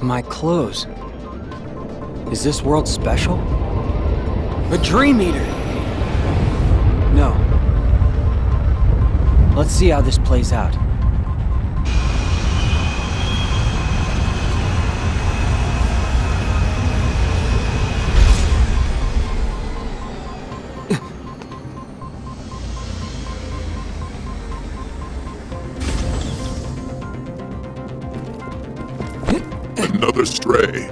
My clothes. Is this world special? A dream eater! No. Let's see how this plays out. Another stray.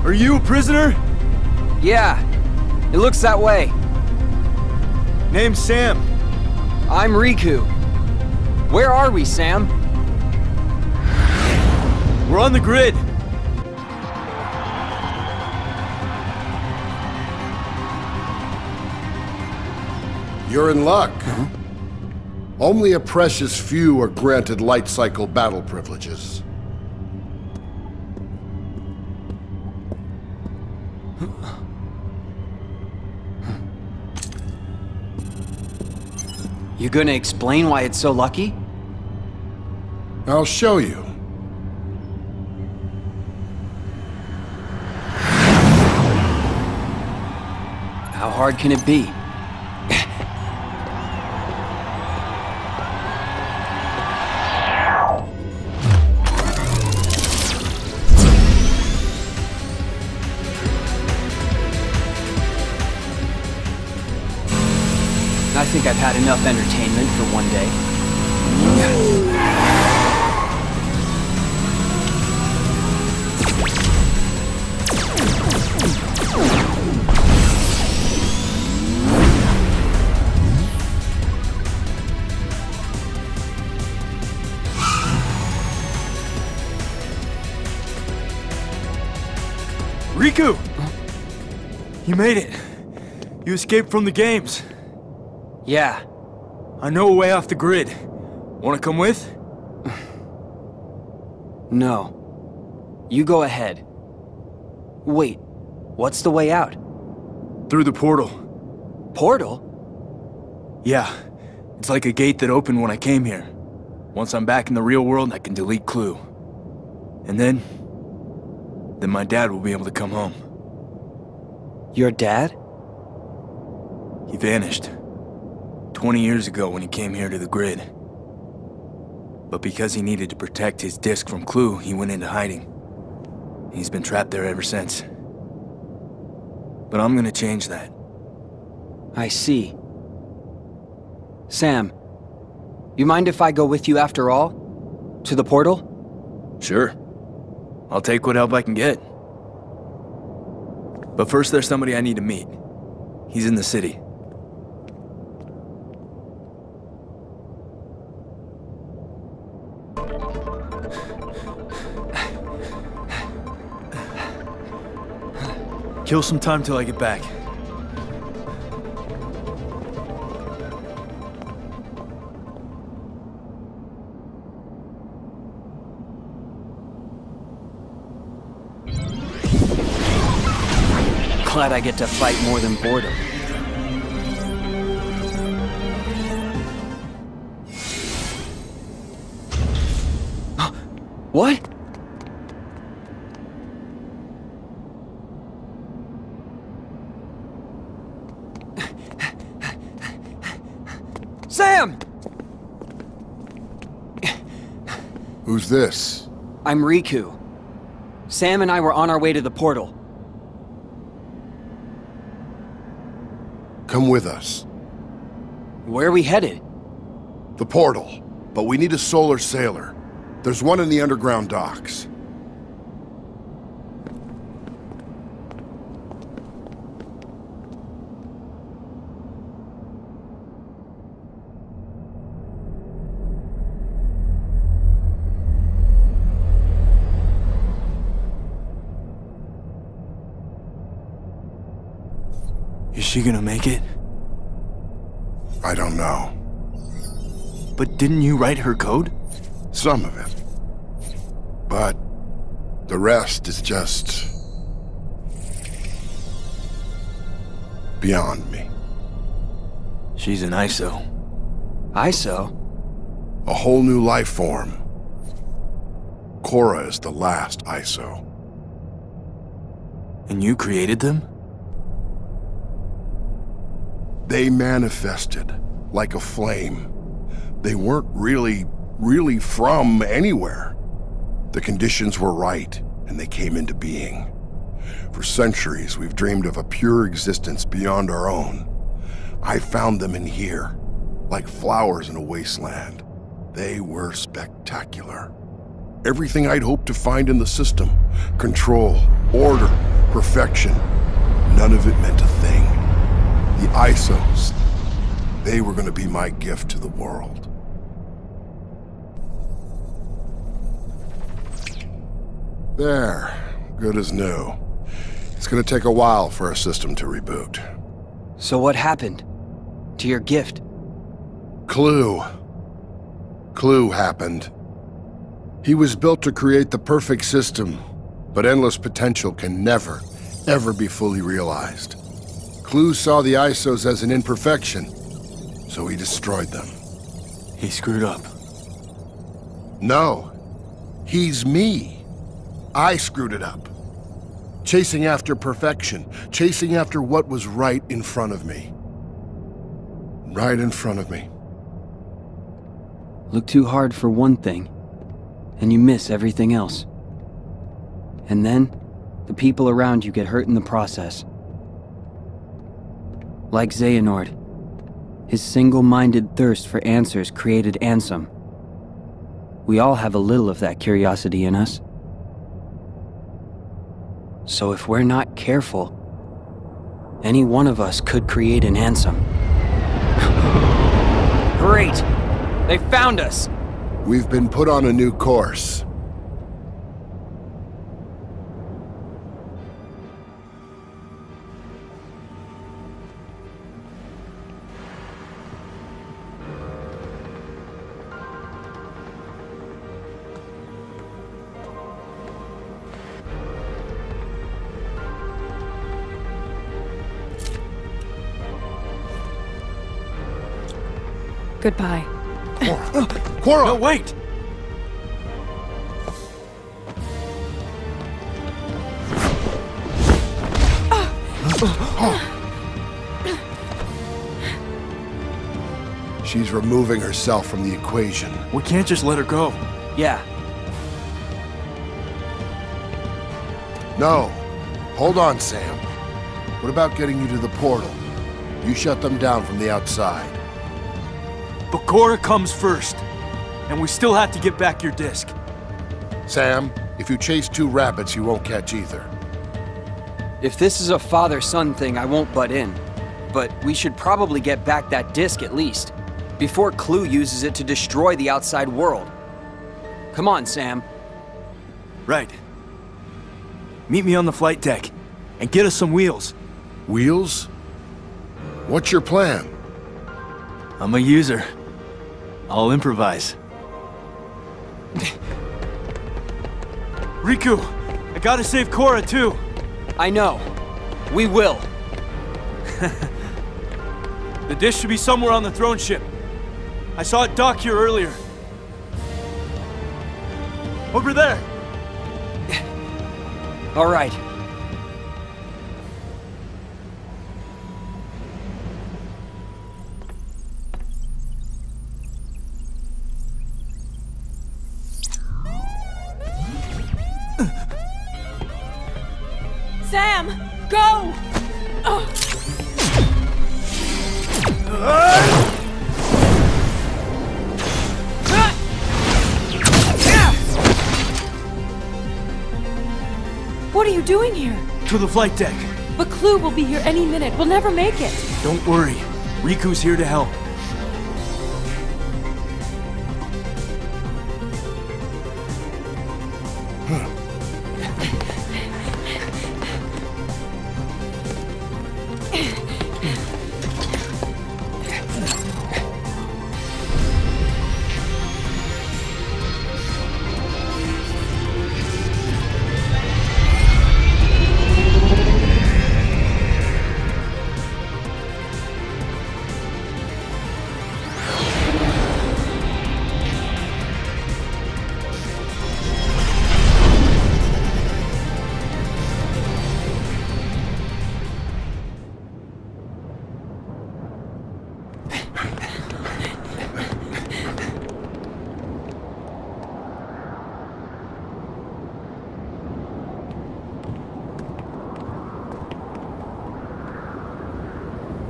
Are you a prisoner? Yeah, it looks that way. Name's Sam. I'm Riku. Where are we, Sam? We're on the grid. You're in luck. Only a precious few are granted light cycle battle privileges. You gonna explain why it's so lucky? I'll show you. How hard can it be? I think I've had enough entertainment for one day. Riku! You made it. You escaped from the games. Yeah. I know a way off the grid. Wanna come with? No. You go ahead. Wait, what's the way out? Through the portal. Portal? Yeah. It's like a gate that opened when I came here. Once I'm back in the real world, I can delete Clue. And then my dad will be able to come home. Your dad? He vanished. 20 years ago when he came here to the grid. But because he needed to protect his disc from Clue, he went into hiding. He's been trapped there ever since. But I'm gonna change that. I see. Sam, you mind if I go with you after all? To the portal? Sure. I'll take what help I can get. But first there's somebody I need to meet. He's in the city. Kill some time till I get back. Glad I get to fight more than boredom. What? Sam! Who's this? I'm Riku. Sam and I were on our way to the portal. Come with us. Where are we headed? The portal. But we need a solar sailor. There's one in the underground docks. she gonna make it? I don't know. But didn't you write her code? Some of it. But the rest is just beyond me. She's an ISO. ISO? A whole new life form. Korra is the last ISO. And you created them? They manifested like a flame. They weren't really from anywhere. The conditions were right, and they came into being. For centuries, we've dreamed of a pure existence beyond our own. I found them in here, like flowers in a wasteland. They were spectacular. Everything I'd hoped to find in the system. Control, order, perfection. None of it meant a thing. The ISOs, they were going to be my gift to the world. There, good as new. It's going to take a while for our system to reboot. So what happened to your gift? Clue happened. He was built to create the perfect system, but endless potential can never, ever be fully realized. Clue saw the ISOs as an imperfection, so he destroyed them. He screwed up. No, he's me. I screwed it up. Chasing after perfection, chasing after what was right in front of me. Right in front of me. Look too hard for one thing, and you miss everything else. And then, the people around you get hurt in the process. Like Xehanort, his single-minded thirst for answers created Ansem. We all have a little of that curiosity in us. So if we're not careful, any one of us could create an Ansem. Great! They found us! We've been put on a new course. Goodbye. Korra! No, wait! She's removing herself from the equation. We can't just let her go. Yeah. No. Hold on, Sam. What about getting you to the portal? You shut them down from the outside. But Korra comes first. And we still have to get back your disc. Sam, if you chase two rabbits, you won't catch either. If this is a father-son thing, I won't butt in. But we should probably get back that disc at least, before Clue uses it to destroy the outside world. Come on, Sam. Right. Meet me on the flight deck, and get us some wheels. Wheels? What's your plan? I'm a user. I'll improvise. Riku, I gotta save Korra too. I know. We will. The dish should be somewhere on the throne ship. I saw it dock here earlier. Over there. All right. Sam, go! What are you doing here? To the flight deck. But Clue will be here any minute. We'll never make it. Don't worry. Riku's here to help.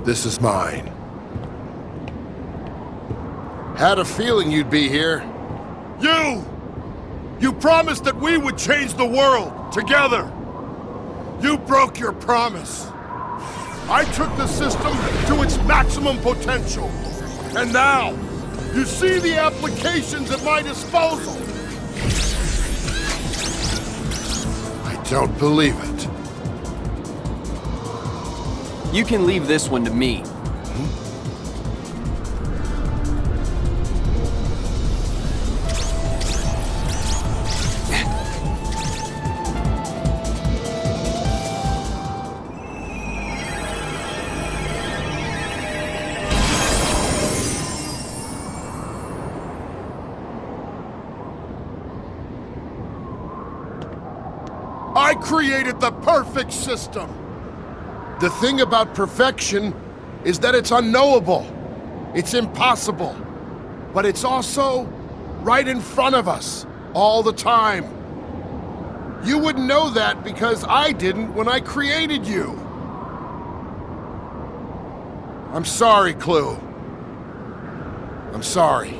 This is mine. Had a feeling you'd be here. You! You promised that we would change the world, together! You broke your promise. I took the system to its maximum potential. And now, you see the applications at my disposal. I don't believe it. You can leave this one to me. I created the perfect system. The thing about perfection is that it's unknowable. It's impossible. But it's also right in front of us, all the time. You wouldn't know that because I didn't when I created you. I'm sorry, Clue. I'm sorry.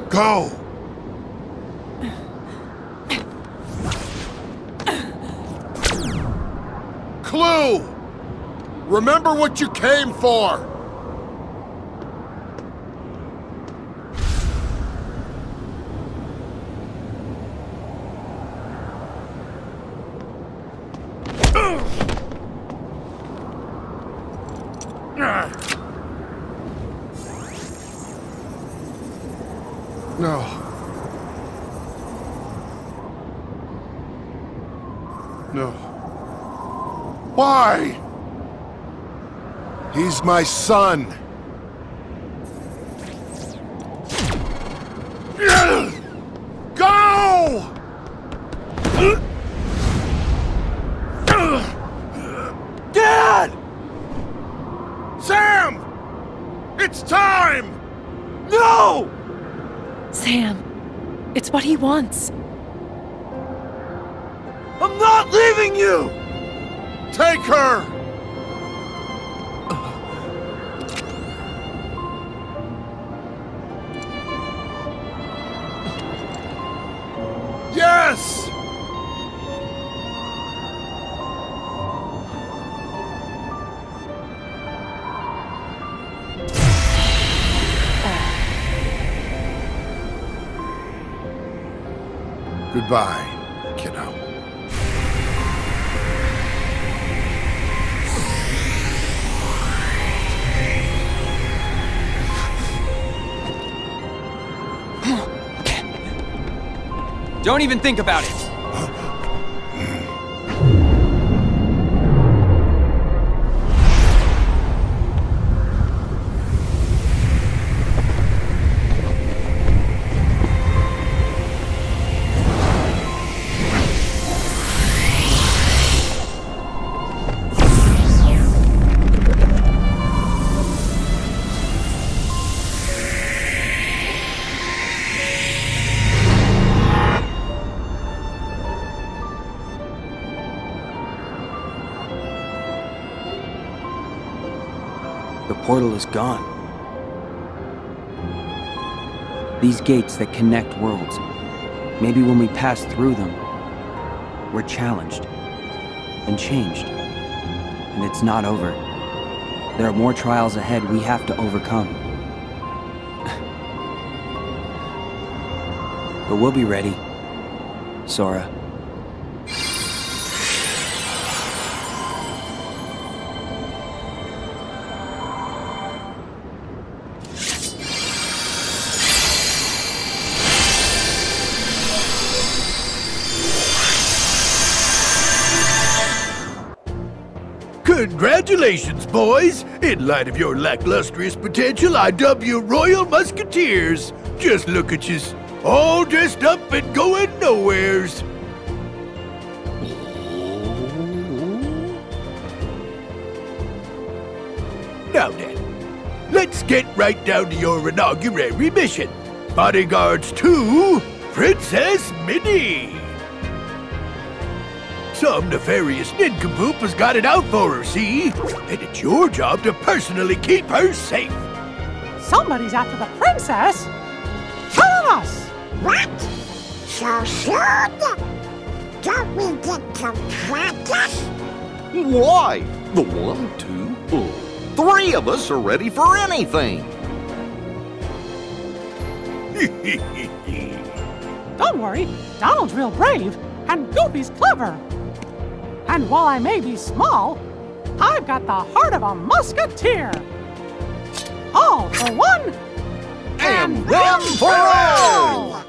Go! Clue! Remember what you came for! No. No. Why? He's my son. Go! Dad! Sam! It's time! No! Sam, it's what he wants. I'm not leaving you! Take her! Yes! Goodbye, kiddo. Don't even think about it. The portal is gone. These gates that connect worlds, maybe when we pass through them, we're challenged and changed. And it's not over. There are more trials ahead we have to overcome. But we'll be ready, Sora. Congratulations, boys! In light of your lacklustrous potential, I dub you Royal Musketeers. Just look at you, all dressed up and going nowheres. Now then, let's get right down to your inaugural mission. Bodyguards to Princess Minnie. Some nefarious nincompoop has got it out for her, see? And it's your job to personally keep her safe. Somebody's after the princess? Tell us! What? So soon? Don't we get some practice? Why? The 1, 2, 3 of us are ready for anything. Don't worry, Donald's real brave, and Goofy's clever. And while I may be small, I've got the heart of a musketeer. All for one, and one for all!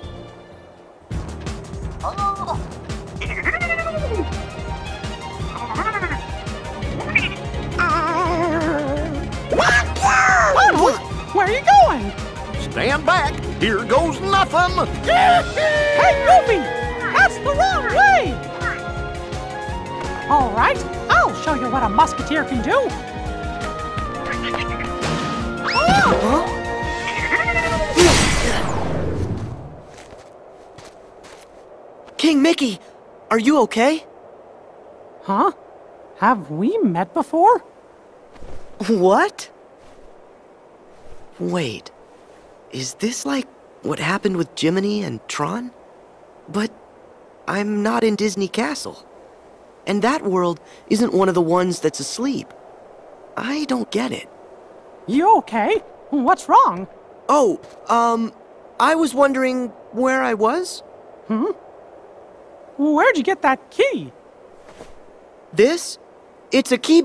Donald, where are you going? Stand back, here goes nothing! Hey, Goofy, that's the wrong way! All right, I'll show you what a musketeer can do. King Mickey, are you okay? Huh? Have we met before? What? Wait, is this like what happened with Jiminy and Tron? But I'm not in Disney Castle. And that world isn't one of the ones that's asleep. I don't get it. You okay? What's wrong? Oh, I was wondering where I was? Where'd you get that key? This? It's a key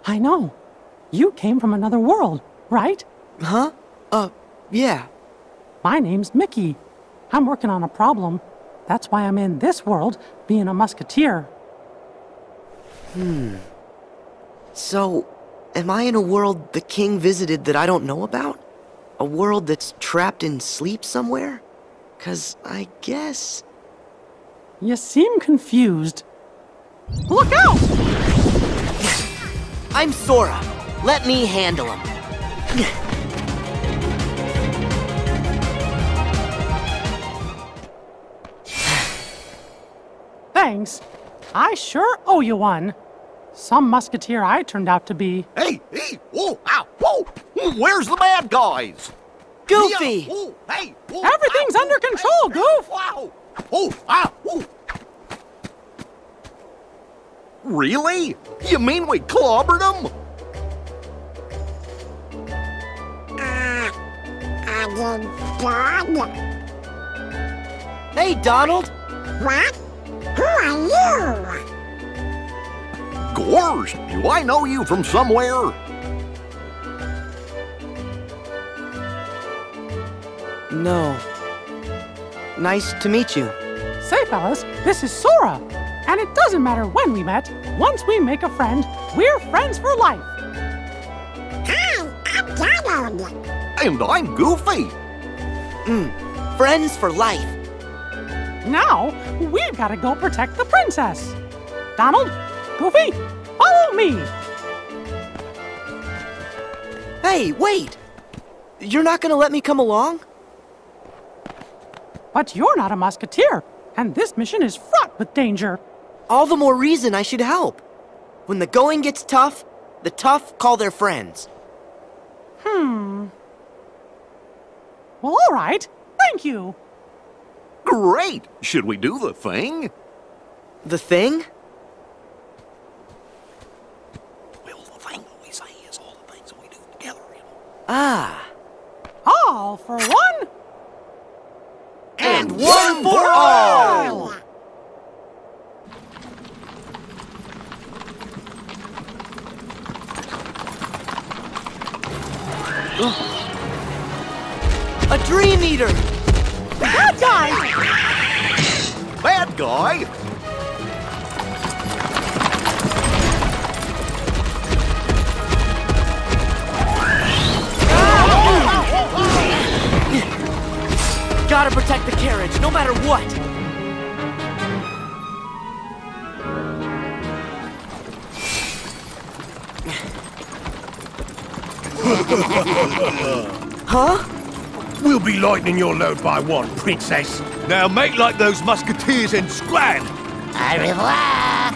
I know. You came from another world, right? Huh? Yeah. My name's Mickey. I'm working on a problem. That's why I'm in this world, being a musketeer. So, am I in a world the king visited that I don't know about? A world that's trapped in sleep somewhere? 'Cause I guess... You seem confused. Look out! I'm Sora. Let me handle him. Thanks. I sure owe you one. Some musketeer I turned out to be. Hey, whoa, ow, whoa! Where's the bad guys? Goofy! Whoa, hey, whoa, Everything's under control, Goof! Wow! Oh, ah, whoa! Really? You mean we clobbered them? I did Dad. Hey, Donald! What? Who are you? Gosh, do I know you from somewhere? No. Nice to meet you. Say, fellas, this is Sora. And it doesn't matter when we met. Once we make a friend, we're friends for life. Hi, I'm Donald. And I'm Goofy. Friends for life. Now, we've got to go protect the princess. Donald, Goofy, follow me. Hey, wait! You're not gonna let me come along? But you're not a musketeer, and this mission is fraught with danger. All the more reason I should help. When the going gets tough, the tough call their friends. Well, all right. Thank you. Great! Should we do the thing? The thing? Well, the thing that we say is all the things that we do together, you know. Ah. All for one. And one for all! A Dream Eater! Bad guy! Bad guy? gotta protect the carriage, no matter what! Huh? We'll be lightening your load by one, Princess. Now make like those musketeers and scram! Au revoir!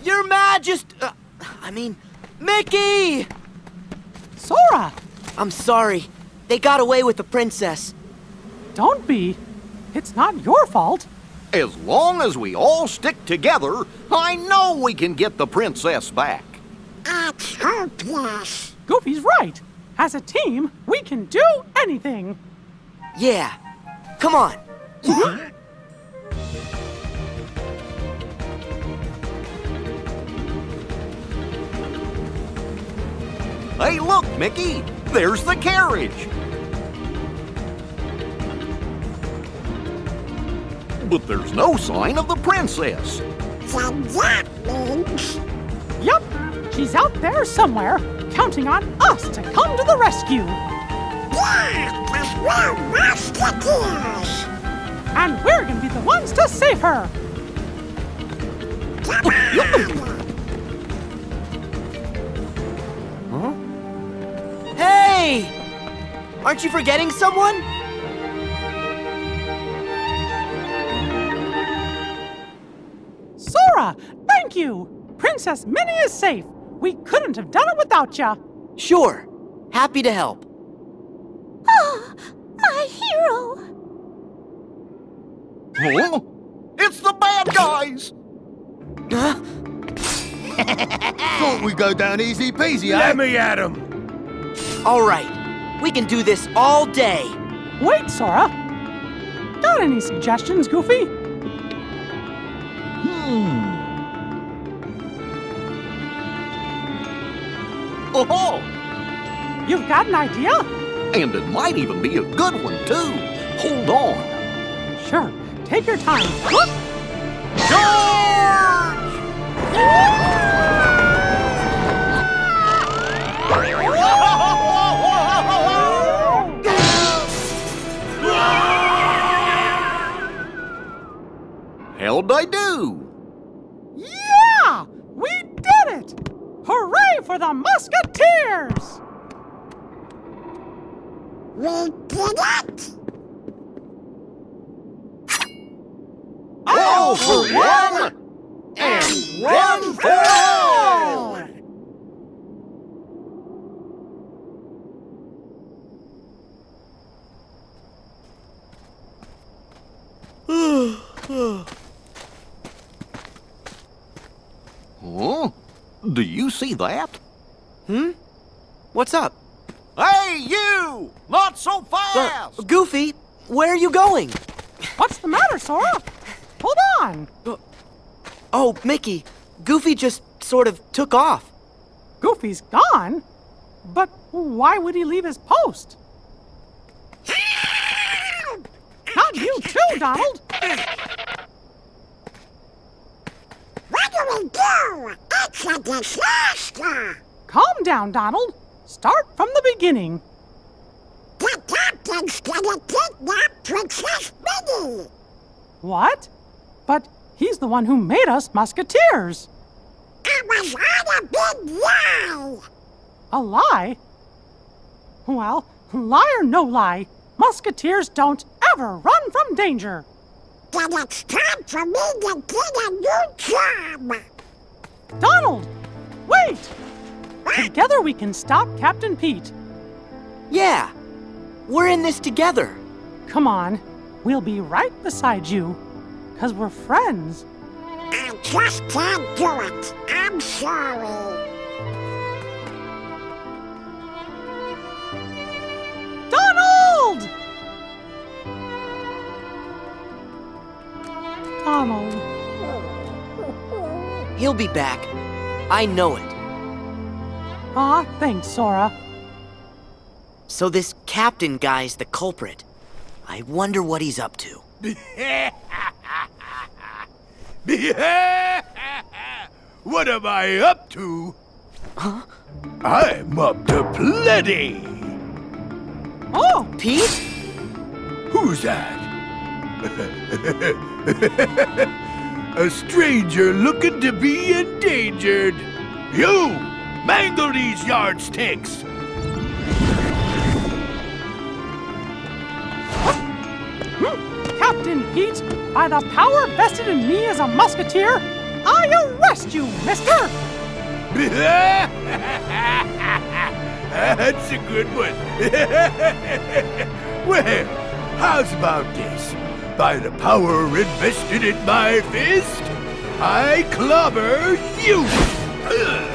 Your Majesty! Mickey! Sora! I'm sorry. They got away with the princess. Don't be. It's not your fault. As long as we all stick together, I know we can get the princess back. It's hopeless. Goofy's right. As a team, we can do anything. Yeah. Come on. Hey, look, Mickey! There's the carriage! But there's no sign of the princess. Then that means... Yup, she's out there somewhere, counting on us to come to the rescue. Yeah, 'cause we're musketeers. And we're gonna be the ones to save her. Come on! Hey! Aren't you forgetting someone? Sora, thank you. Princess Minnie is safe. We couldn't have done it without ya. Sure. Happy to help. Oh, my hero! Huh? It's the bad guys! Huh? Thought we'd go down easy peasy, Let me at him! All right. We can do this all day. Wait, Sora. Got any suggestions, Goofy? Oh! You've got an idea? And it might even be a good one, too. Hold on. Sure. Take your time. Look! How'd I do? Yeah! We did it! Hooray for the Musketeers! We did it! All for one, and one for all! Huh? Do you see that? What's up? Hey, you! Not so fast! Goofy, where are you going? What's the matter, Sora? Hold on. Oh, Mickey, Goofy just sort of took off. Goofy's gone? But why would he leave his post? Not you too, Donald! What do we do? It's a disaster! Calm down, Donald. Start from the beginning. The captain's gonna kidnap Princess Minnie! What? But he's the one who made us Musketeers. It was all a big lie! A lie? Well, lie or no lie, Musketeers don't ever run from danger. Then it's time for me to get a new job! Donald, wait! Together we can stop Captain Pete. Yeah, we're in this together. Come on, we'll be right beside you, 'cause we're friends. I just can't do it. I'm sorry. Donald! Donald. He'll be back. I know it. Aw, thanks, Sora. So this captain guy's the culprit. I wonder what he's up to. What am I up to? Huh? I'm up to plenty! Oh! Pete? Who's that? A stranger looking to be endangered. You! Mangle these yardsticks! Captain Pete, by the power vested in me as a musketeer, I arrest you, mister! That's a good one. Well, how's about this? By the power invested in my fist, I clobber you!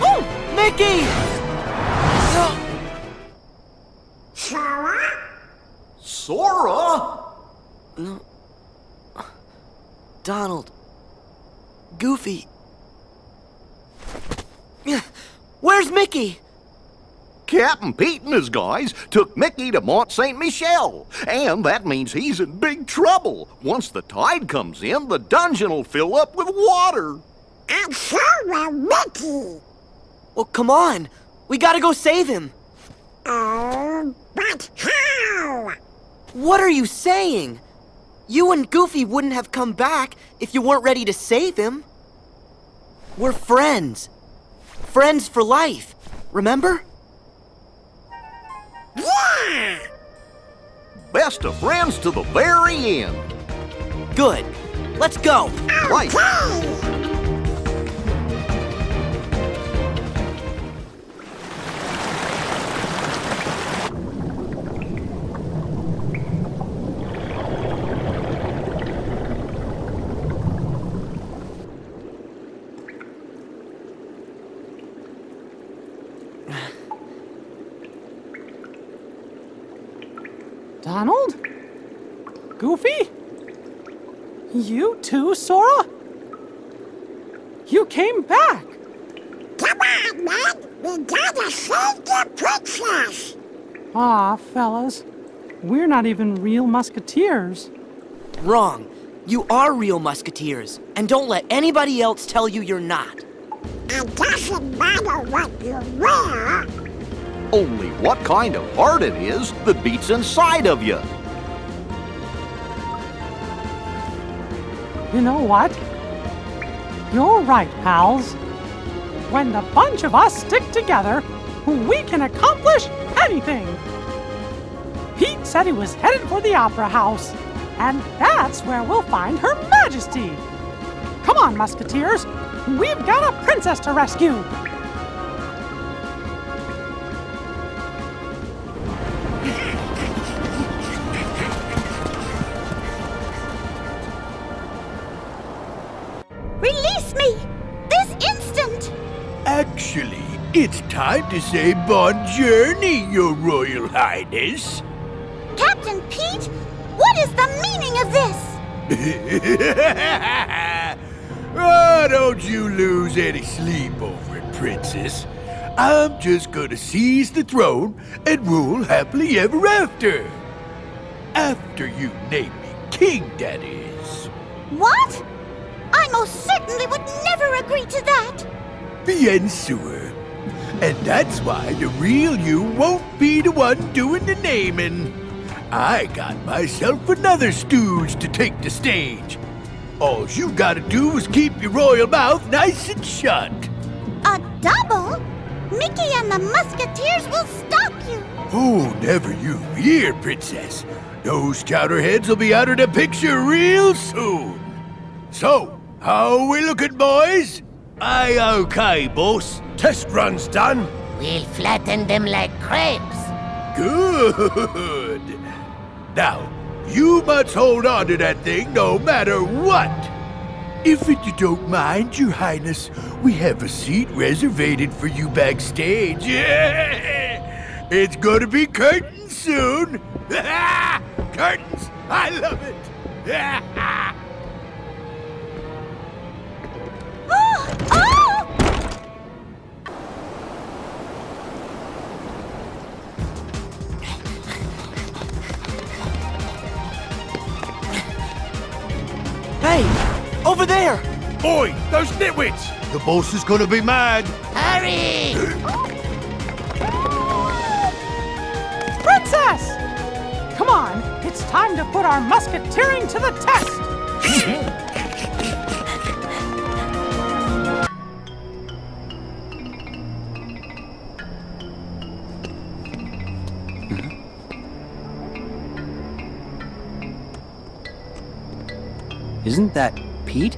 Oh, Mickey! Sora? Sora? Donald. Goofy. Where's Mickey? Captain Pete and his guys took Mickey to Mont Saint Michel, and that means he's in big trouble. Once the tide comes in, the dungeon will fill up with water. And so will Mickey. Well, come on. We gotta go save him. Oh, but how? What are you saying? You and Goofy wouldn't have come back if you weren't ready to save him. We're friends. Friends for life. Remember? Yeah! Best of friends to the very end. Good. Let's go. Right. Okay! Donald? Goofy? You too, Sora? You came back! Come on, man! We gotta save the princess! Aw, fellas. We're not even real musketeers. Wrong. You are real musketeers, and don't let anybody else tell you you're not. It doesn't matter what you wear. Only what kind of heart it is that beats inside of you. You know what? You're right, pals. When the bunch of us stick together, we can accomplish anything. Pete said he was headed for the Opera House, and that's where we'll find Her Majesty. Come on, musketeers. We've got a princess to rescue. Release me! This instant! Actually, it's time to say bon journey, Your Royal Highness. Captain Pete, what is the meaning of this? Oh, don't you lose any sleep over it, Princess. I'm just gonna seize the throne and rule happily ever after. After you name me king, that is. What? I most certainly would never agree to that. Bien sûr. And that's why the real you won't be the one doing the naming. I got myself another stooge to take the stage. All you gotta do is keep your royal mouth nice and shut. A double? Mickey and the Musketeers will stop you. Oh, never you fear, Princess. Those chowderheads will be out of the picture real soon. So, how we looking, boys? Aye, okay, boss. Test run's done. We'll flatten them like crepes. Good. Now, you must hold on to that thing no matter what. If you don't mind, Your Highness, we have a seat reservated for you backstage. It's gonna be curtains soon. Curtains! I love it. over there! Oi, those nitwits! The boss is gonna be mad! Hurry! Princess! Come on, it's time to put our musketeering to the test! Isn't that Pete?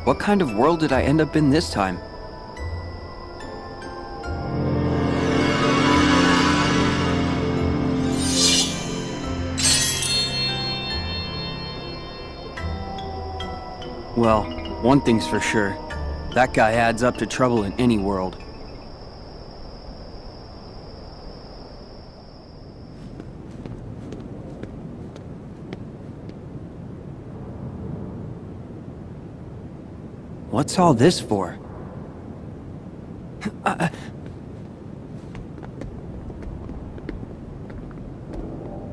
What kind of world did I end up in this time? Well, one thing's for sure. That guy adds up to trouble in any world. What's all this for?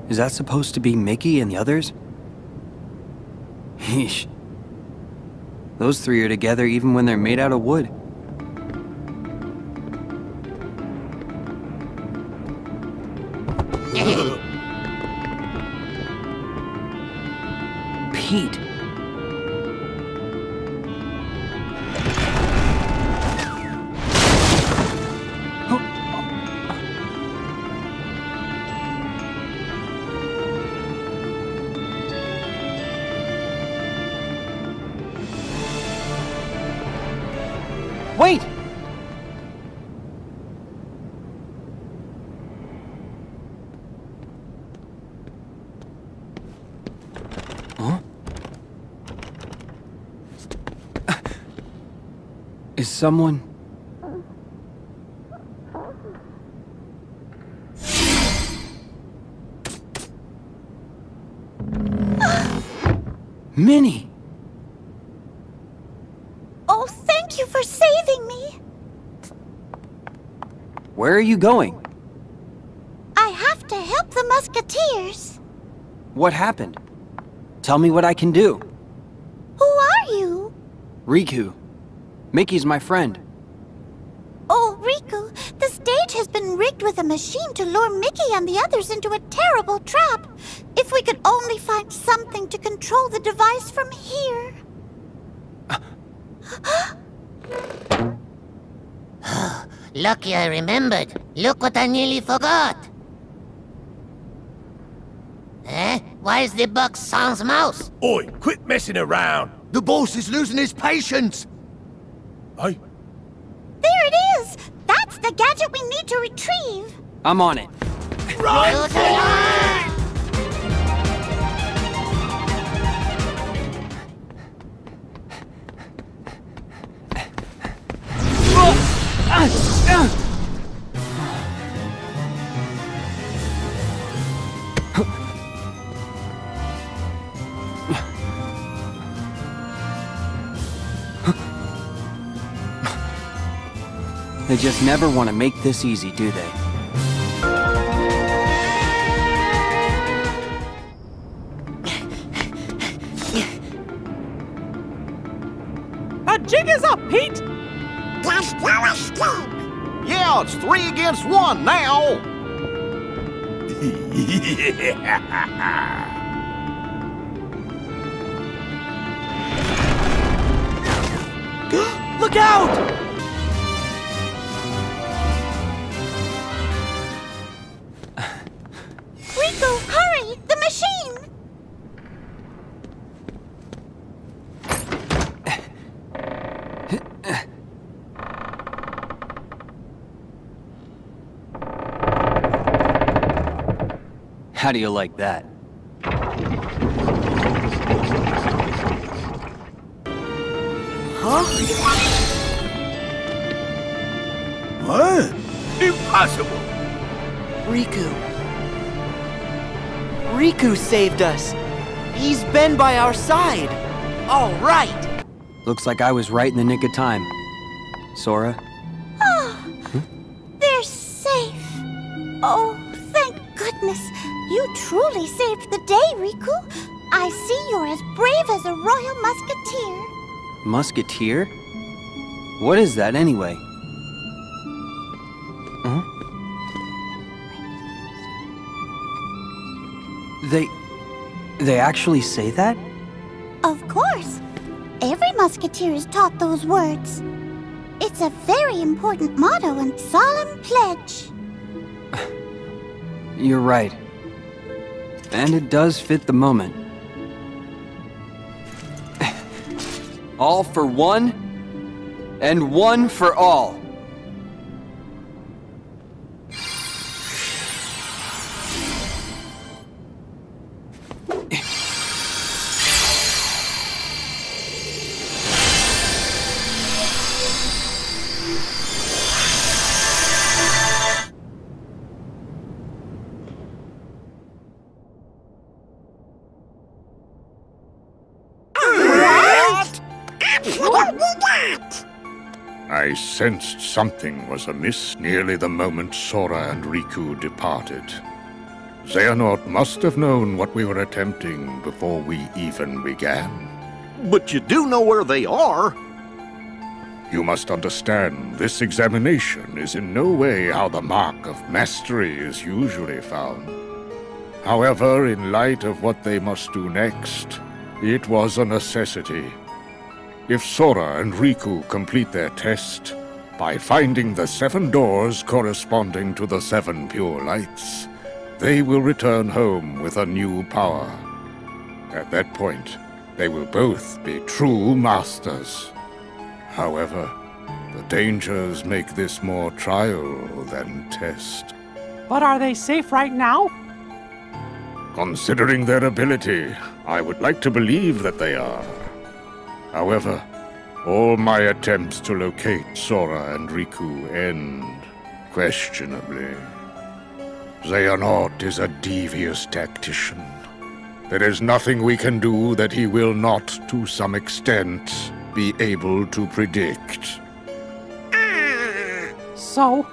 Is that supposed to be Mickey and the others? Yeesh. Those three are together even when they're made out of wood. Pete. Wait! Huh? Is someone... Minnie! Oh, thank you for saving me. Where are you going? I have to help the musketeers. What happened? Tell me what I can do. Who are you? Riku. Mickey's my friend. Oh, Riku, the stage has been rigged with a machine to lure Mickey and the others into a terrible trap. If we could only find something to control the device from here. Lucky I remembered. Look what I nearly forgot. Eh? Where's the box sans mouse? Oi, quit messing around! The boss is losing his patience! Hey? There it is! That's the gadget we need to retrieve! I'm on it. Run for it! They just never want to make this easy, do they? The jig is up, Pete! Yeah, it's 3 against 1 now! Look out! Riku, hurry! The machine! How do you like that? Huh? What? Impossible! Riku. Riku saved us. He's been by our side. All right. Looks like I was right in the nick of time. Sora? They're safe. Oh, thank goodness. You truly saved the day, Riku. I see you're as brave as a royal musketeer. Musketeer? What is that anyway? Huh? They actually say that? Of course. Every musketeer is taught those words. It's a very important motto and solemn pledge. You're right. And it does fit the moment. All for one, and one for all. I sensed something was amiss nearly the moment Sora and Riku departed. Xehanort must have known what we were attempting before we even began. But you do know where they are. You must understand, this examination is in no way how the mark of mastery is usually found. However, in light of what they must do next, it was a necessity. If Sora and Riku complete their test, by finding the 7 doors corresponding to the 7 pure lights, they will return home with a new power. At that point, they will both be true masters. However, the dangers make this more trial than test. But are they safe right now? Considering their ability, I would like to believe that they are. However, all my attempts to locate Sora and Riku end questionably. Xehanort is a devious tactician. There is nothing we can do that he will not, to some extent, be able to predict. So?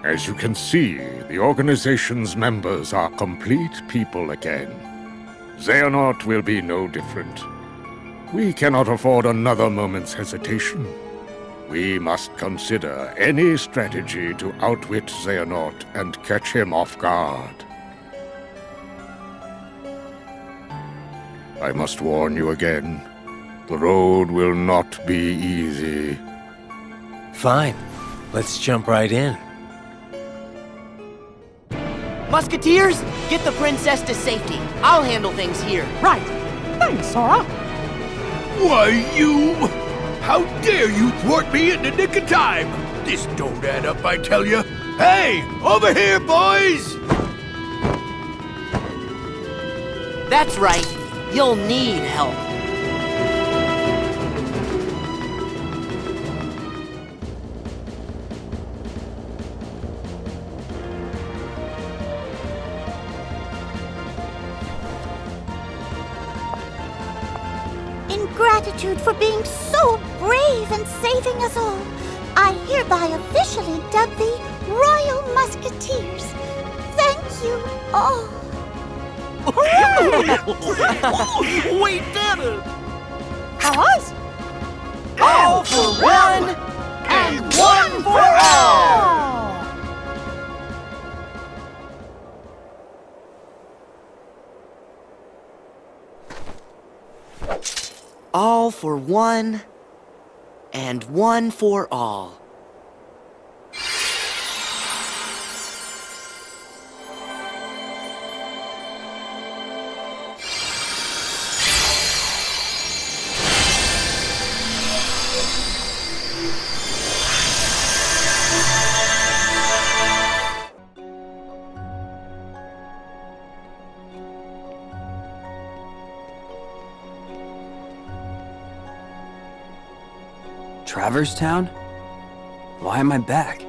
As you can see, the organization's members are complete people again. Xehanort will be no different. We cannot afford another moment's hesitation. We must consider any strategy to outwit Xehanort and catch him off guard. I must warn you again. The road will not be easy. Fine. Let's jump right in. Musketeers, get the princess to safety. I'll handle things here. Right. Thanks, Sora. Why, you... How dare you thwart me in the nick of time? This don't add up, I tell you. Hey, over here, boys! That's right. You'll need help. In gratitude for being so brave and saving us all, I hereby officially dub thee Royal Musketeers. Thank you all. We did it! Fellas? All for one, and one for all! All for one, and one for all. Traverse Town? Why am I back?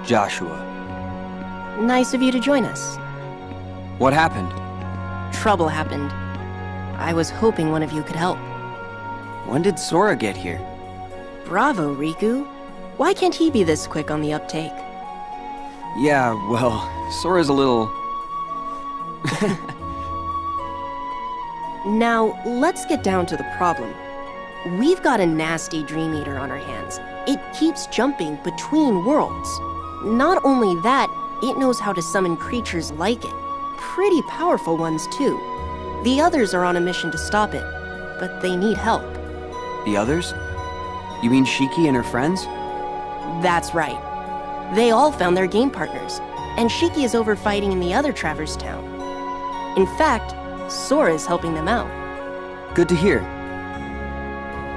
Joshua. Nice of you to join us. What happened? Trouble happened. I was hoping one of you could help. When did Sora get here? Bravo, Riku. Why can't he be this quick on the uptake? Yeah, well, Sora's a little Now, let's get down to the problem. We've got a nasty Dream Eater on our hands. It keeps jumping between worlds. Not only that, it knows how to summon creatures like it. Pretty powerful ones, too. The others are on a mission to stop it, but they need help. The others? You mean Shiki and her friends? That's right. They all found their game partners, and Shiki is over fighting in the other Traverse Town. In fact, Sora is helping them out. Good to hear.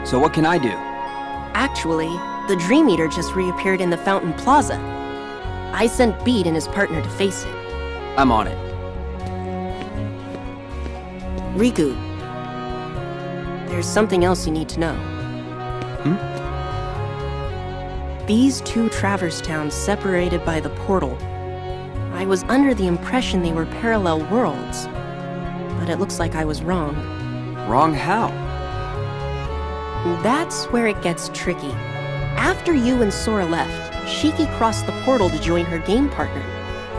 So what can I do? Actually, the Dream Eater just reappeared in the Fountain Plaza. I sent Beat and his partner to face it. I'm on it. Riku, there's something else you need to know. These two Traverse Towns separated by the portal. I was under the impression they were parallel worlds, but it looks like I was wrong. Wrong how? That's where it gets tricky. After you and Sora left, Shiki crossed the portal to join her game partner.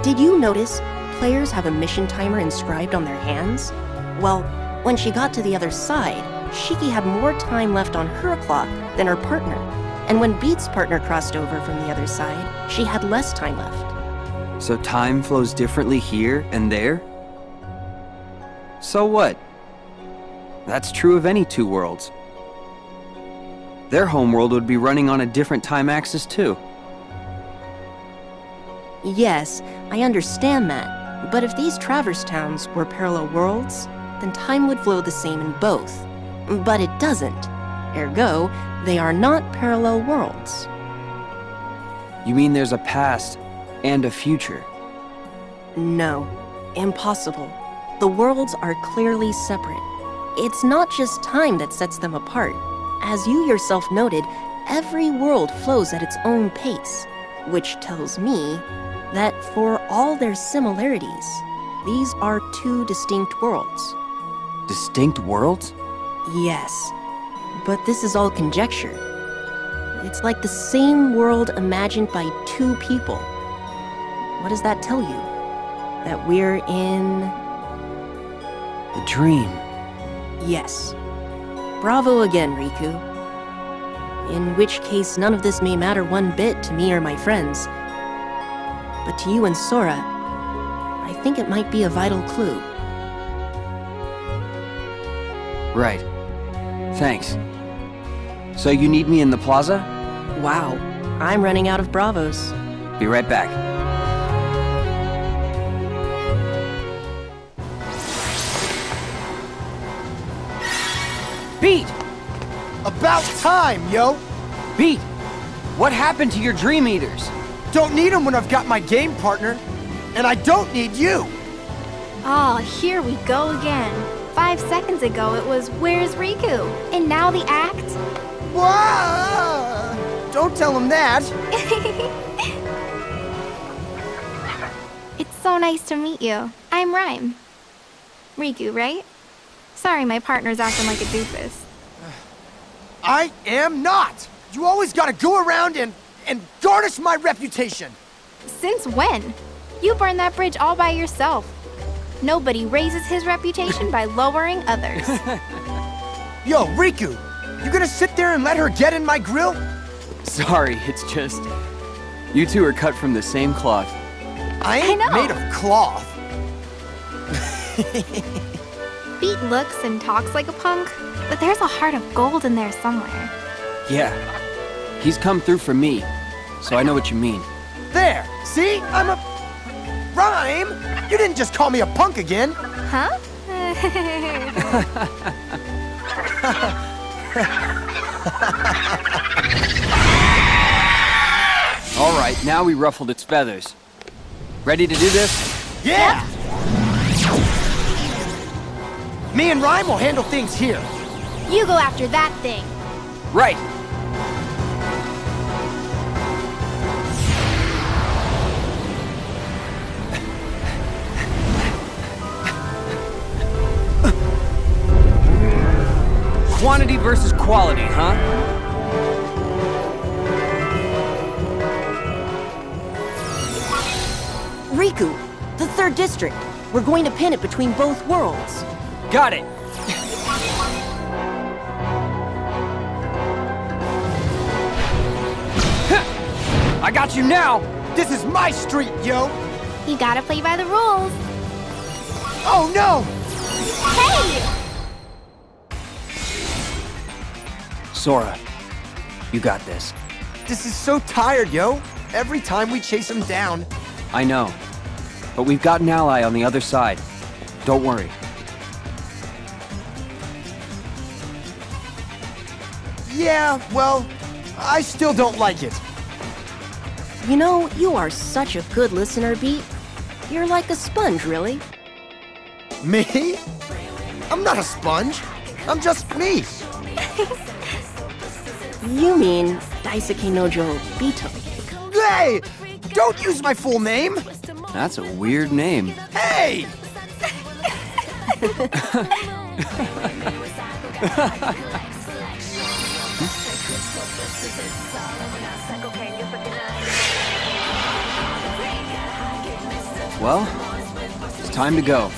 Did you notice players have a mission timer inscribed on their hands? Well, when she got to the other side, Shiki had more time left on her clock than her partner. And when Beat's partner crossed over from the other side, she had less time left. So time flows differently here and there? So what? That's true of any two worlds. Their homeworld would be running on a different time axis too. Yes, I understand that. But if these Traverse Towns were parallel worlds, then time would flow the same in both. But it doesn't. Ergo, they are not parallel worlds. You mean there's a past and a future? No, impossible. The worlds are clearly separate. It's not just time that sets them apart. As you yourself noted, every world flows at its own pace, which tells me that for all their similarities, these are two distinct worlds. Distinct worlds? Yes, but this is all conjecture. It's like the same world imagined by two people. What does that tell you? That we're in... the dream. Yes. Bravo again, Riku. In which case, none of this may matter one bit to me or my friends. But to you and Sora, I think it might be a vital clue. Right. Thanks. So you need me in the plaza? Wow. I'm running out of bravos. Be right back. Beat! About time, yo! Beat! What happened to your Dream Eaters? Don't need them when I've got my game partner. And I don't need you! Oh, here we go again. 5 seconds ago it was, "Where's Riku?" And now the act? Whoa! Don't tell him that! It's so nice to meet you. I'm Rhyme. Riku, right? Sorry, my partner's acting like a doofus. I am not! You always gotta go around and garnish my reputation! Since when? You burned that bridge all by yourself. Nobody raises his reputation by lowering others. Yo, Riku! You gonna sit there and let her get in my grill? Sorry, it's just... you two are cut from the same cloth. I ain't made of cloth. Beat looks and talks like a punk, but there's a heart of gold in there somewhere. Yeah. He's come through for me, so I know what you mean. There! See? I'm a... Rhyme! You didn't just call me a punk again! Huh? All right, now we ruffled its feathers. Ready to do this? Yeah! Me and Rhyme will handle things here. You go after that thing. Right. Quantity versus quality, huh? Riku, the 3rd district. We're going to pin it between both worlds. Got it! I got you now! This is my street, yo! You gotta play by the rules. Oh no! Hey! Sora, you got this. This is so tired, yo. Every time we chase him down. I know. But we've got an ally on the other side. Don't worry. Yeah, well, I still don't like it. You know, you are such a good listener, Beat. You're like a sponge, really. Me? I'm not a sponge. I'm just me. You mean Daisuke Nojo Bito. Hey! Don't use my full name! That's a weird name. Hey! Well, it's time to go.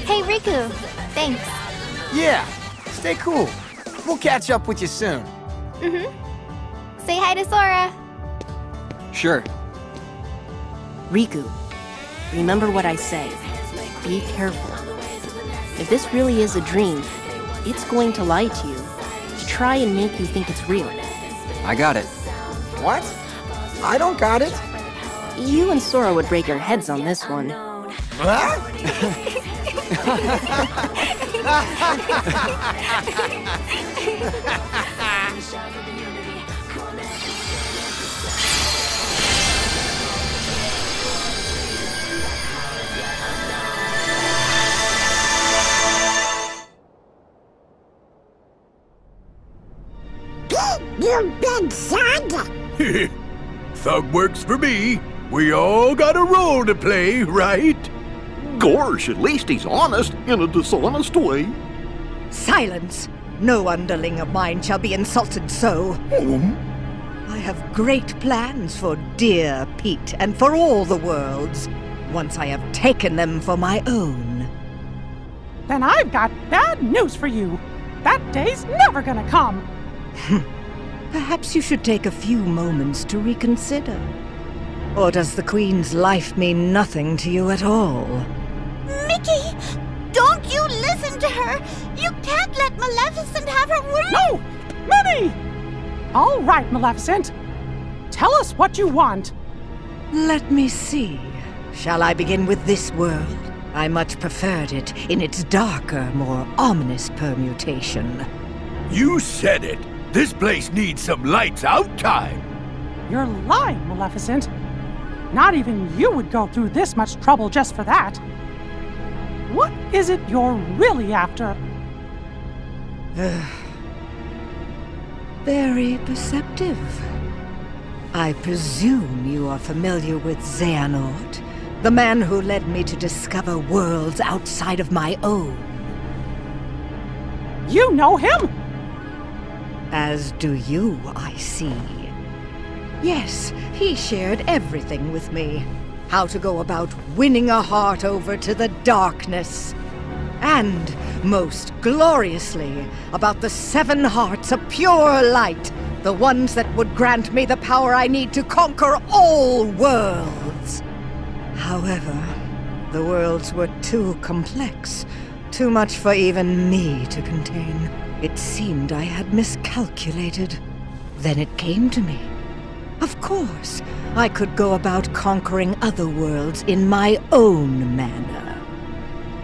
Hey, Riku. Thanks. Yeah, stay cool. We'll catch up with you soon. Say hi to Sora. Sure. Riku, remember what I say. Be careful. If this really is a dream, it's going to lie to you, to try and make you think it's real. I got it. What? I don't got it. You and Sora would break your heads on this one. Huh? You big sad! Thug works for me. We all got a role to play, right? Gosh, at least he's honest in a dishonest way. Silence! No underling of mine shall be insulted so. I have great plans for dear Pete and for all the worlds, once I have taken them for my own. Then I've got bad news for you. That day's never gonna come. Perhaps you should take a few moments to reconsider. Or does the Queen's life mean nothing to you at all? Mickey! Don't you listen to her! You can't let Maleficent have her way! No! Minnie! All right, Maleficent. Tell us what you want. Let me see. Shall I begin with this world? I much preferred it in its darker, more ominous permutation. You said it. This place needs some lights out time. You're lying, Maleficent. Not even you would go through this much trouble just for that. What is it you're really after? Very perceptive. I presume you are familiar with Xehanort, the man who led me to discover worlds outside of my own. You know him? As do you, I see. Yes, he shared everything with me. How to go about winning a heart over to the darkness. And, most gloriously, about the 7 hearts of pure light. The ones that would grant me the power I need to conquer all worlds. However, the worlds were too complex. Too much for even me to contain. It seemed I had miscalculated. Then it came to me. Of course, I could go about conquering other worlds in my own manner.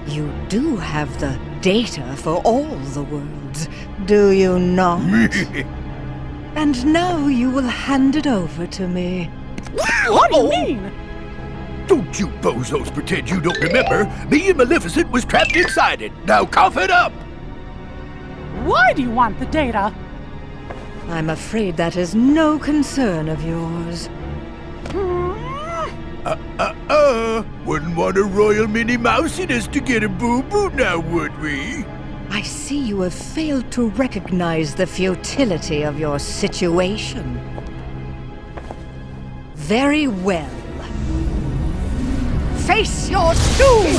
You do have the data for all the worlds, do you not? And now you will hand it over to me. What do you mean? Don't you bozos pretend you don't remember. Me and Maleficent was trapped inside it. Now cough it up! Why do you want the data? I'm afraid that is no concern of yours. Wouldn't want a royal Minnie Mousiness to get a boo-boo now, would we? I see you have failed to recognize the futility of your situation. Very well. face your doom!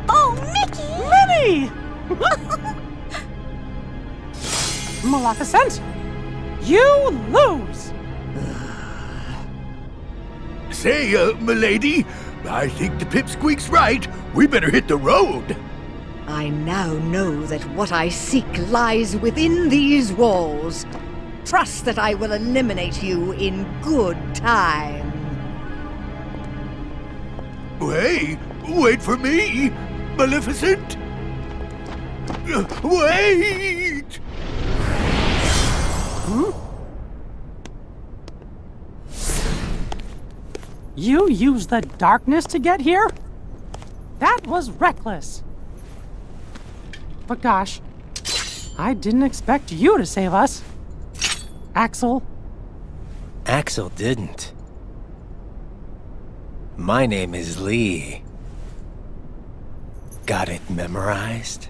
Oh, Mickey! Minnie! Maleficent, you lose! Say, milady, I think the pipsqueak's right. We better hit the road. I now know that what I seek lies within these walls. Trust that I will eliminate you in good time. Hey, wait for me, Maleficent. Wait! You used the darkness to get here? That was reckless. But gosh, I didn't expect you to save us. Axel. Axel didn't. My name is Lee. Got it memorized?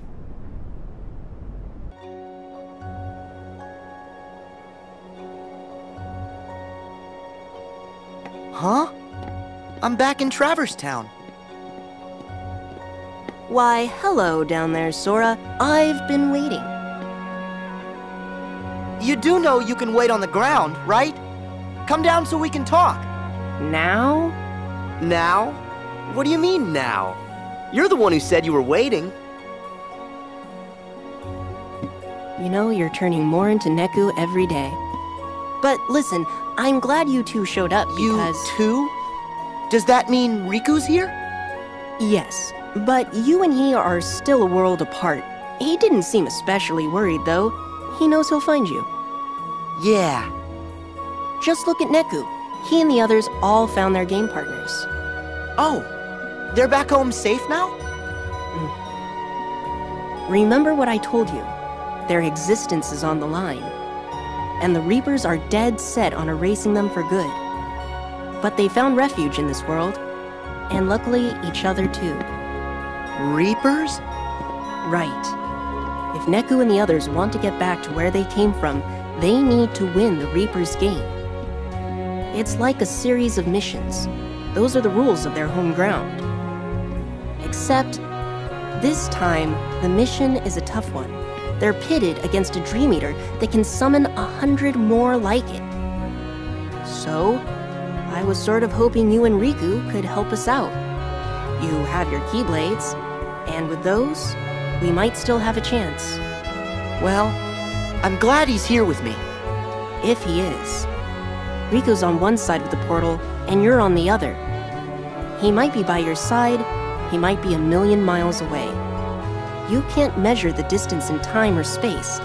Huh? I'm back in Traverse Town. Why, hello down there, Sora. I've been waiting. You do know you can wait on the ground, right? Come down so we can talk. Now? Now? What do you mean, now? You're the one who said you were waiting. You know, you're turning more into Neku every day. But listen, I'm glad you two showed up because... You two? Does that mean Riku's here? Yes, but you and he are still a world apart. He didn't seem especially worried, though. He knows he'll find you. Yeah. Just look at Neku. He and the others all found their game partners. Oh, they're back home safe now? Remember what I told you. Their existence is on the line. And the Reapers are dead set on erasing them for good. But they found refuge in this world. And luckily, each other too. Reapers? Right. If Neku and the others want to get back to where they came from, they need to win the Reapers' game. It's like a series of missions. Those are the rules of their home ground. Except, this time, the mission is a tough one. They're pitted against a Dream Eater that can summon 100 more like it. So, I was sort of hoping you and Riku could help us out. You have your Keyblades, and with those, we might still have a chance. Well, I'm glad he's here with me. If he is. Riku's on one side of the portal, and you're on the other. He might be by your side, he might be 1,000,000 miles away. You can't measure the distance in time or space.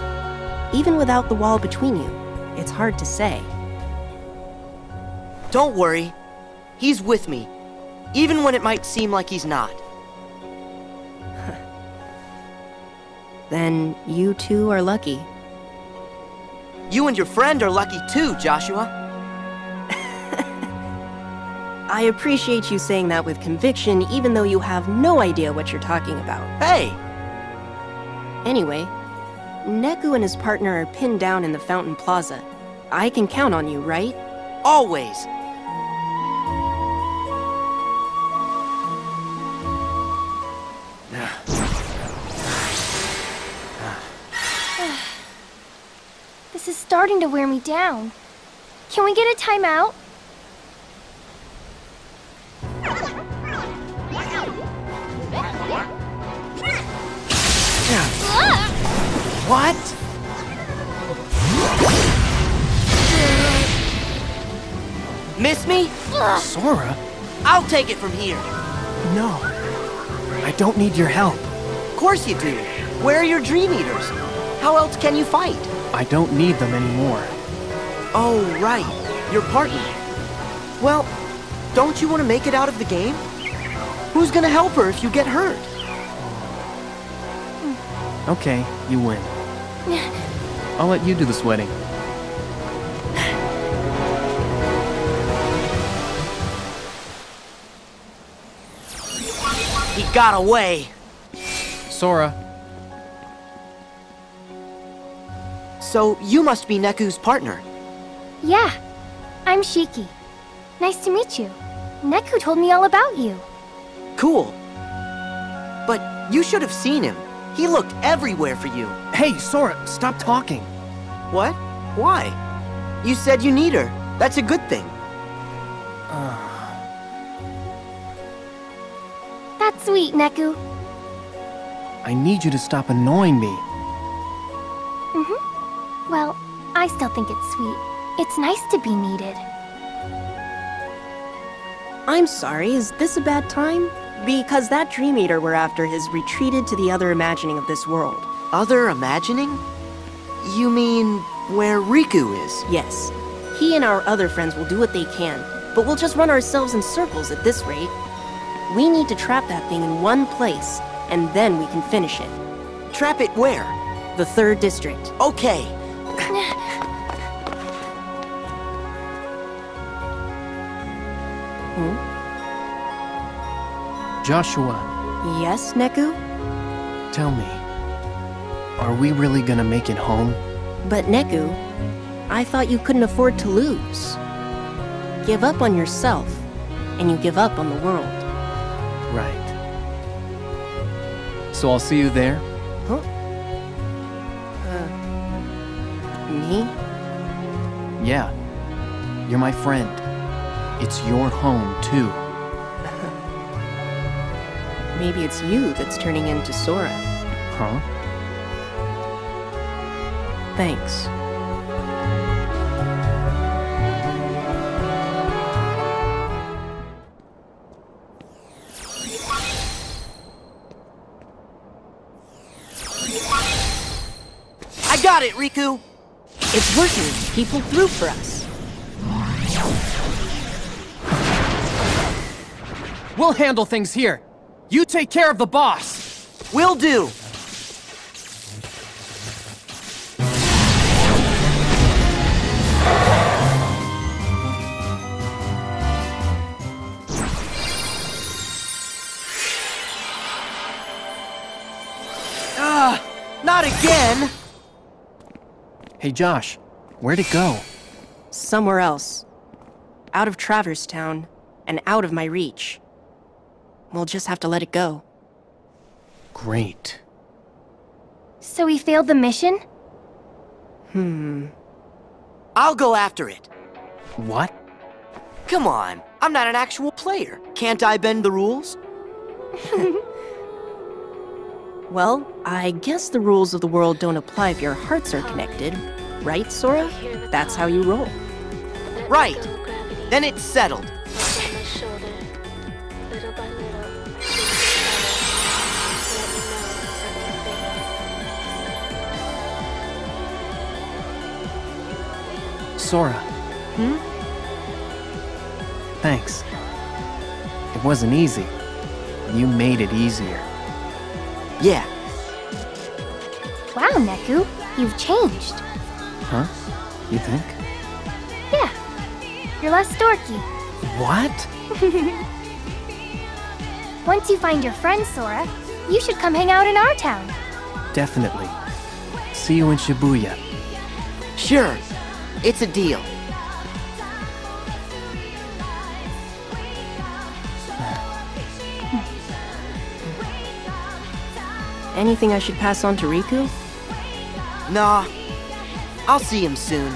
Even without the wall between you, it's hard to say. Don't worry. He's with me, even when it might seem like he's not. Then you two are lucky. You and your friend are lucky too, Joshua. I appreciate you saying that with conviction, even though you have no idea what you're talking about. Hey! Anyway, Neku and his partner are pinned down in the Fountain Plaza. I can count on you, right? Always! This is starting to wear me down. Can we get a timeout? What? Miss me? Sora? I'll take it from here. No. I don't need your help. Of course you do. Where are your Dream Eaters? How else can you fight? I don't need them anymore. Oh, right. Your partner. Well, don't you want to make it out of the game? Who's gonna help her if you get hurt? Okay, you win. I'll let you do the sweating. He got away. Sora. So you must be Neku's partner. Yeah, I'm Shiki. Nice to meet you. Neku told me all about you. Cool. But you should have seen him. He looked everywhere for you. Hey, Sora, stop talking. What? Why? You said you need her. That's a good thing. That's sweet, Neku. I need you to stop annoying me. Well, I still think it's sweet. It's nice to be needed. I'm sorry, is this a bad time? Because that Dream Eater we're after has retreated to the other imagining of this world. Other imagining? You mean where Riku is? Yes. He and our other friends will do what they can, but we'll just run ourselves in circles at this rate. We need to trap that thing in one place, and then we can finish it. Trap it where? The 3rd district. Okay. Joshua. Yes, Neku? Tell me, are we really gonna make it home? But Neku, I thought you couldn't afford to lose. Give up on yourself, and you give up on the world. Right. So I'll see you there? Huh? Me? Yeah. You're my friend. It's your home, too. Maybe it's you that's turning into Sora. Huh? Thanks. I got it, Riku! It's working. He pulled through for us. We'll handle things here. You take care of the boss. Will do. Not again! Hey Josh, where'd it go? Somewhere else. Out of Traverse Town, and out of my reach. We'll just have to let it go. Great. So we failed the mission? I'll go after it. What? Come on, I'm not an actual player. Can't I bend the rules? Well, I guess the rules of the world don't apply if your hearts are connected. Right, Sora? That's how you roll. Right. Then it's settled. Sora. Thanks. It wasn't easy. You made it easier. Yeah. Wow, Neku, you've changed. Huh? You think? Yeah. You're less dorky. What? Once you find your friend, Sora, you should come hang out in our town. Definitely. See you in Shibuya. Sure. It's a deal. Anything I should pass on to Riku? Nah. I'll see him soon.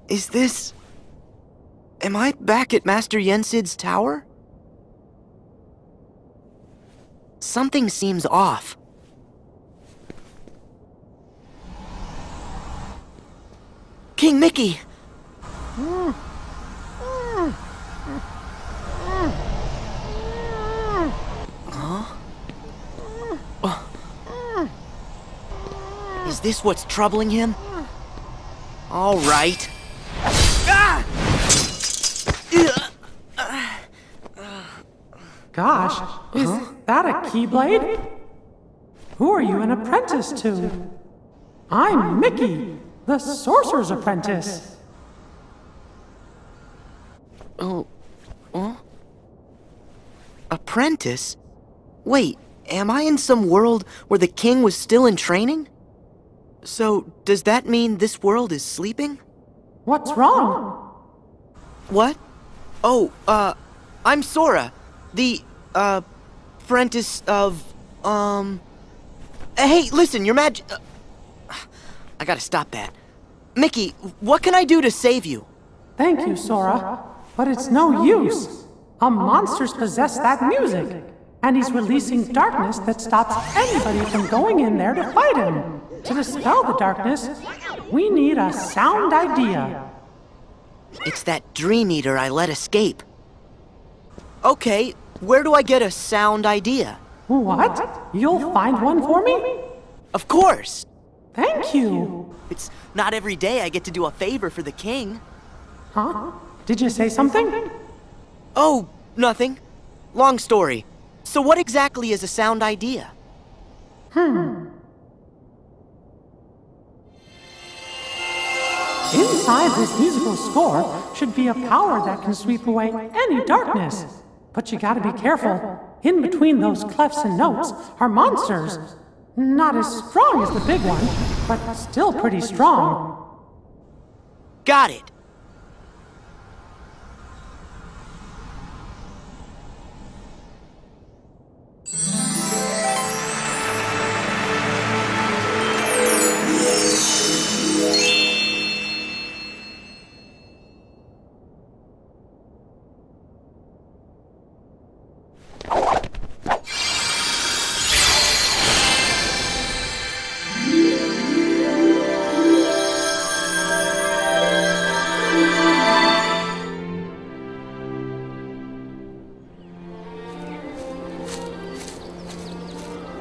Is this... Am I back at Master Yensid's tower? Something seems off. King Mickey! Huh? Is this what's troubling him? All right. Gosh, is that a Keyblade? Who are you an apprentice to? I'm Mickey, the Sorcerer's Apprentice. Oh, huh? Apprentice? Wait, am I in some world where the king was still in training? So, does that mean this world is sleeping? What's wrong? What? Oh, I'm Sora, the, apprentice of, Hey, listen, your I gotta stop that. Mickey, what can I do to save you? Thank you, Sora, but it's no use. A monster's possessed that music, and he's releasing darkness that stops anybody from going in there to fight him. To dispel the darkness, we need a sound idea. It's that Dream Eater I let escape. Okay, where do I get a sound idea? What? You'll find one for me? Of course! Thank you! It's not every day I get to do a favor for the king. Huh? Did you say something? Oh, nothing. Long story. So what exactly is a sound idea? Inside this musical score should be a power that can sweep away any darkness. But you gotta be careful. In between those clefs and notes are monsters. Not as strong as the big one, but still pretty strong. Got it.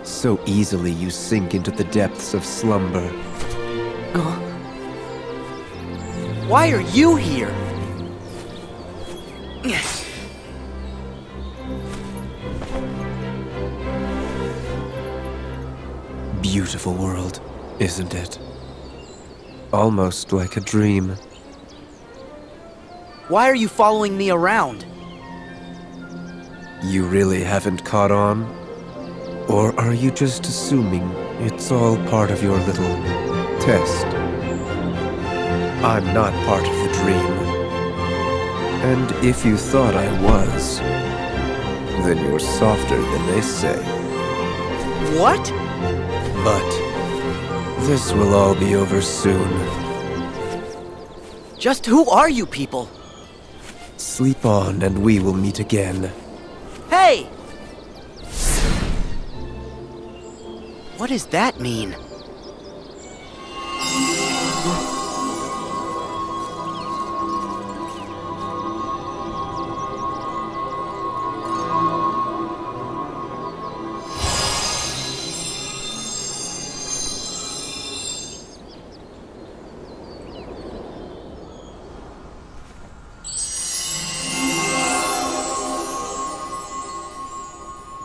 So easily you sink into the depths of slumber. Why are you here? Beautiful world, isn't it? Almost like a dream. Why are you following me around? You really haven't caught on? Or are you just assuming it's all part of your little test? I'm not part of the dream. And if you thought I was, then you're softer than they say. What? But this will all be over soon. Just who are you people? Sleep on and we will meet again. Hey! What does that mean?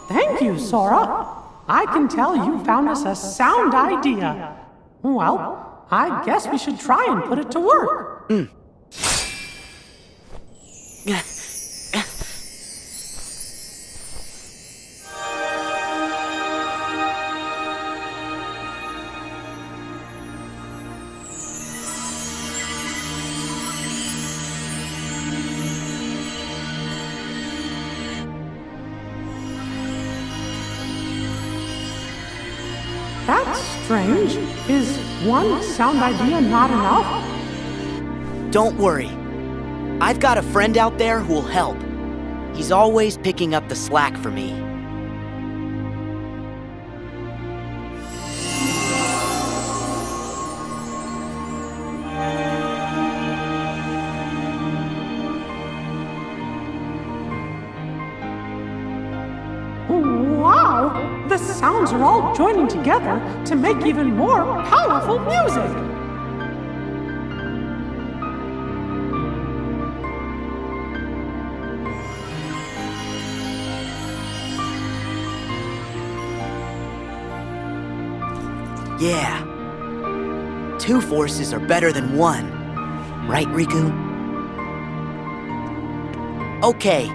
Thank you, Sora. I can tell you found us a sound idea. Well, I guess we should try and put it to work. That's Strange. Is one sound idea not enough? Don't worry. I've got a friend out there who'll help. He's always picking up the slack for me. Wow! The sounds are all joining together to make even more powerful music! Yeah. Two forces are better than one. Right, Riku? Okay.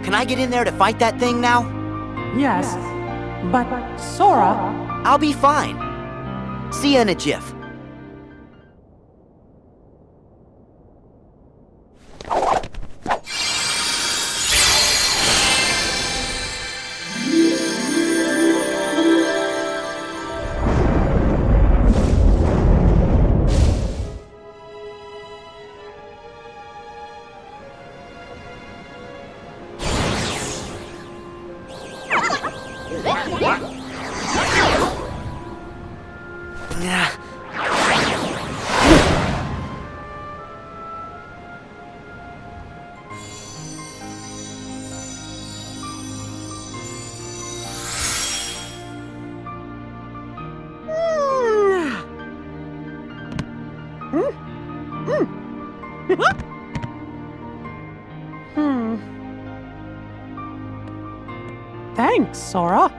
Can I get in there to fight that thing now? Yes, but Sora... I'll be fine. See ya in a jiff. Thanks, Sora.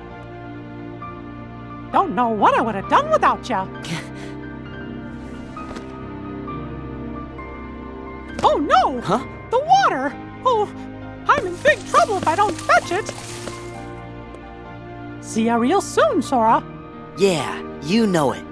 Don't know what I would have done without ya. Oh no! Huh? The water! Oh, I'm in big trouble if I don't fetch it. See ya real soon, Sora. Yeah, you know it.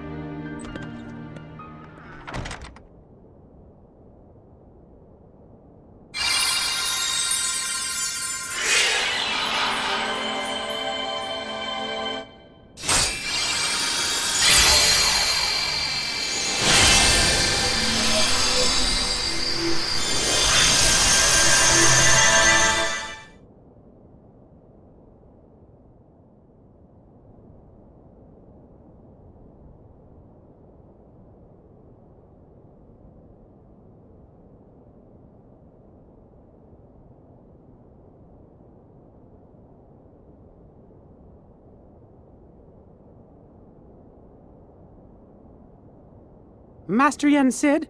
Master Yen Sid?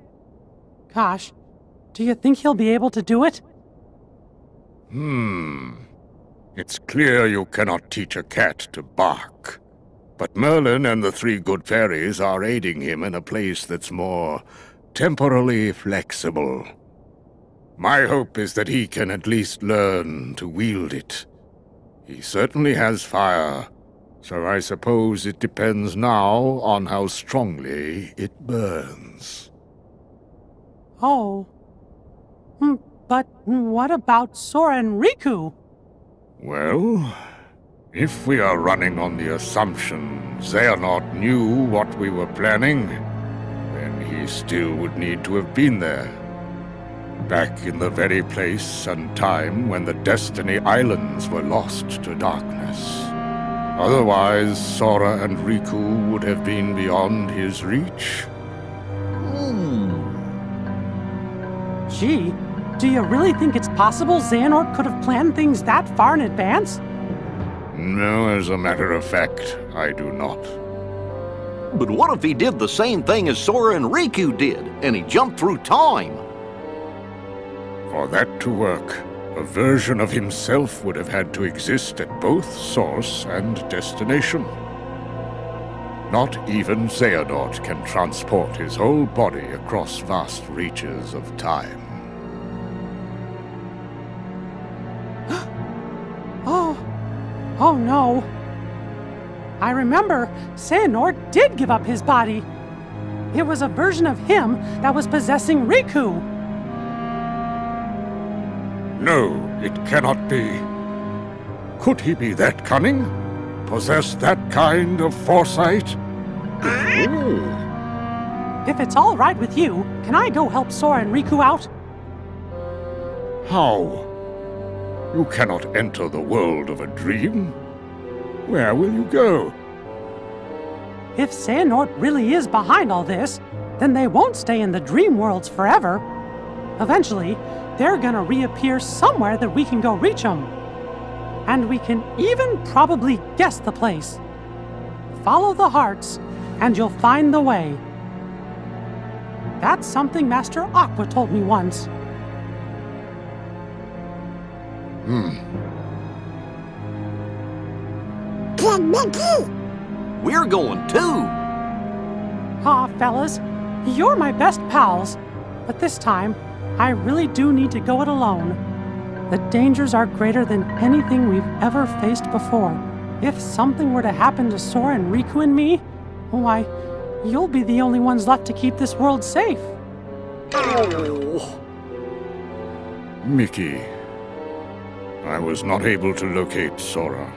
Gosh, do you think he'll be able to do it? It's clear you cannot teach a cat to bark. But Merlin and the three good fairies are aiding him in a place that's more temporally flexible. My hope is that he can at least learn to wield it. He certainly has fire, so I suppose it depends now on how strongly it burns. Oh. But what about Sora and Riku? Well, if we are running on the assumption Xehanort knew what we were planning, then he still would need to have been there. Back in the very place and time when the Destiny Islands were lost to darkness. Otherwise, Sora and Riku would have been beyond his reach. Gee, do you really think it's possible Xehanort could have planned things that far in advance? No, as a matter of fact, I do not. But what if he did the same thing as Sora and Riku did, and he jumped through time? For that to work, a version of himself would have had to exist at both source and destination. Not even Xehanort can transport his whole body across vast reaches of time. Oh no. I remember Xehanort did give up his body. It was a version of him that was possessing Riku. No, it cannot be. Could he be that cunning? Possess that kind of foresight? If it's all right with you, can I go help Sora and Riku out? How? You cannot enter the world of a dream. Where will you go? If Xehanort really is behind all this, then they won't stay in the dream worlds forever. Eventually, they're gonna reappear somewhere that we can go reach them. And we can even probably guess the place. Follow the hearts, and you'll find the way. That's something Master Aqua told me once. We're going too. Aw, fellas, you're my best pals. But this time, I really do need to go it alone. The dangers are greater than anything we've ever faced before. If something were to happen to Sora and Riku and me, why, you'll be the only ones left to keep this world safe. Oh. Mickey, I was not able to locate Sora,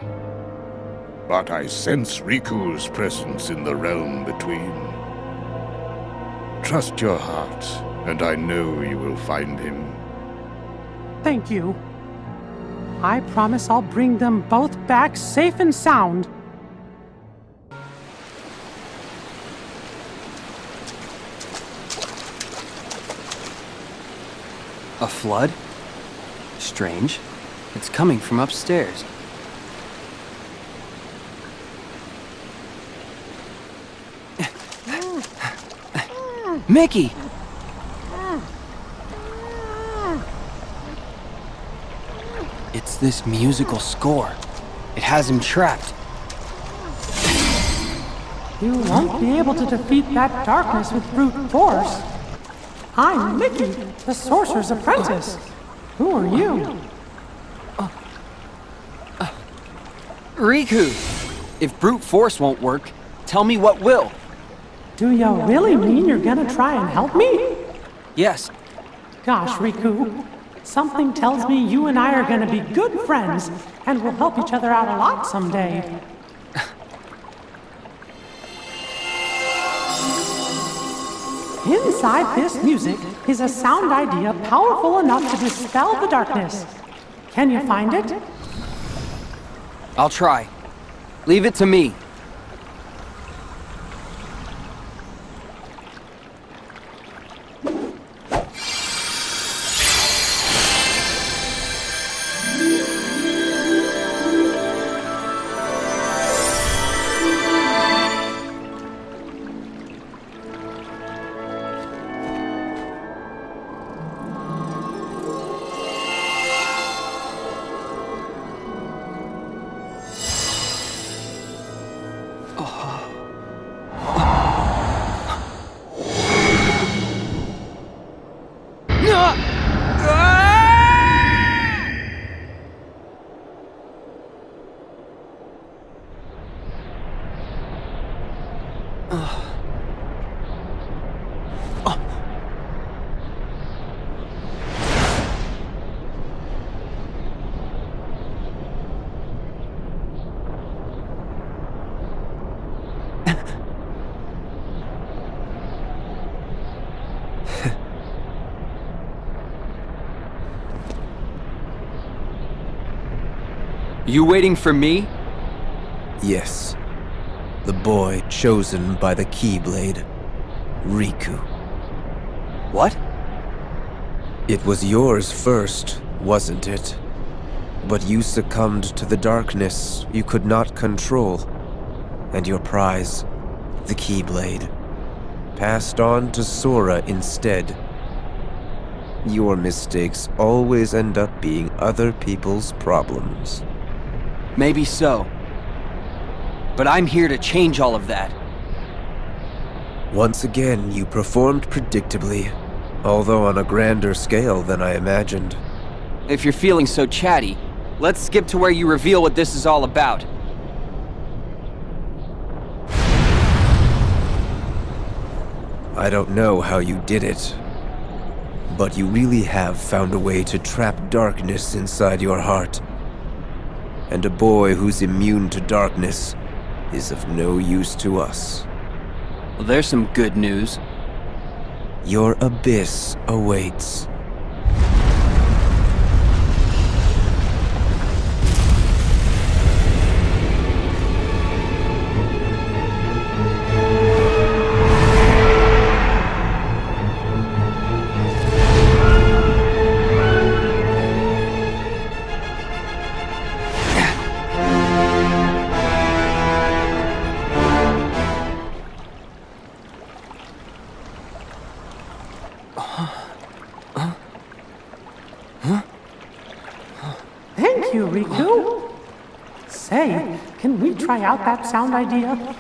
but I sense Riku's presence in the realm between. Trust your heart, and I know you will find him. Thank you. I promise I'll bring them both back safe and sound. A flood? Strange. It's coming from upstairs. Mickey! It's this musical score. It has him trapped. You won't be able to defeat that darkness with brute force. I'm Mickey, the Sorcerer's Apprentice. Who are you? Riku! If brute force won't work, tell me what will. Do you really mean you're gonna try and help me? Yes. Gosh, Riku. Something tells me you and I are gonna be good friends, and we'll help each other out a lot someday. Inside this music is a sound idea powerful enough to dispel the darkness. Can you find it? I'll try. Leave it to me. You waiting for me? Yes. The boy chosen by the Keyblade. Riku. What? It was yours first, wasn't it? But you succumbed to the darkness you could not control. And your prize, the Keyblade, passed on to Sora instead. Your mistakes always end up being other people's problems. Maybe so. But I'm here to change all of that. Once again, you performed predictably, although on a grander scale than I imagined. If you're feeling so chatty, let's skip to where you reveal what this is all about. I don't know how you did it, but you really have found a way to trap darkness inside your heart. And a boy who's immune to darkness is of no use to us. Well, there's some good news. Your abyss awaits. Thank you, Riku. Say, can we try out that sound idea?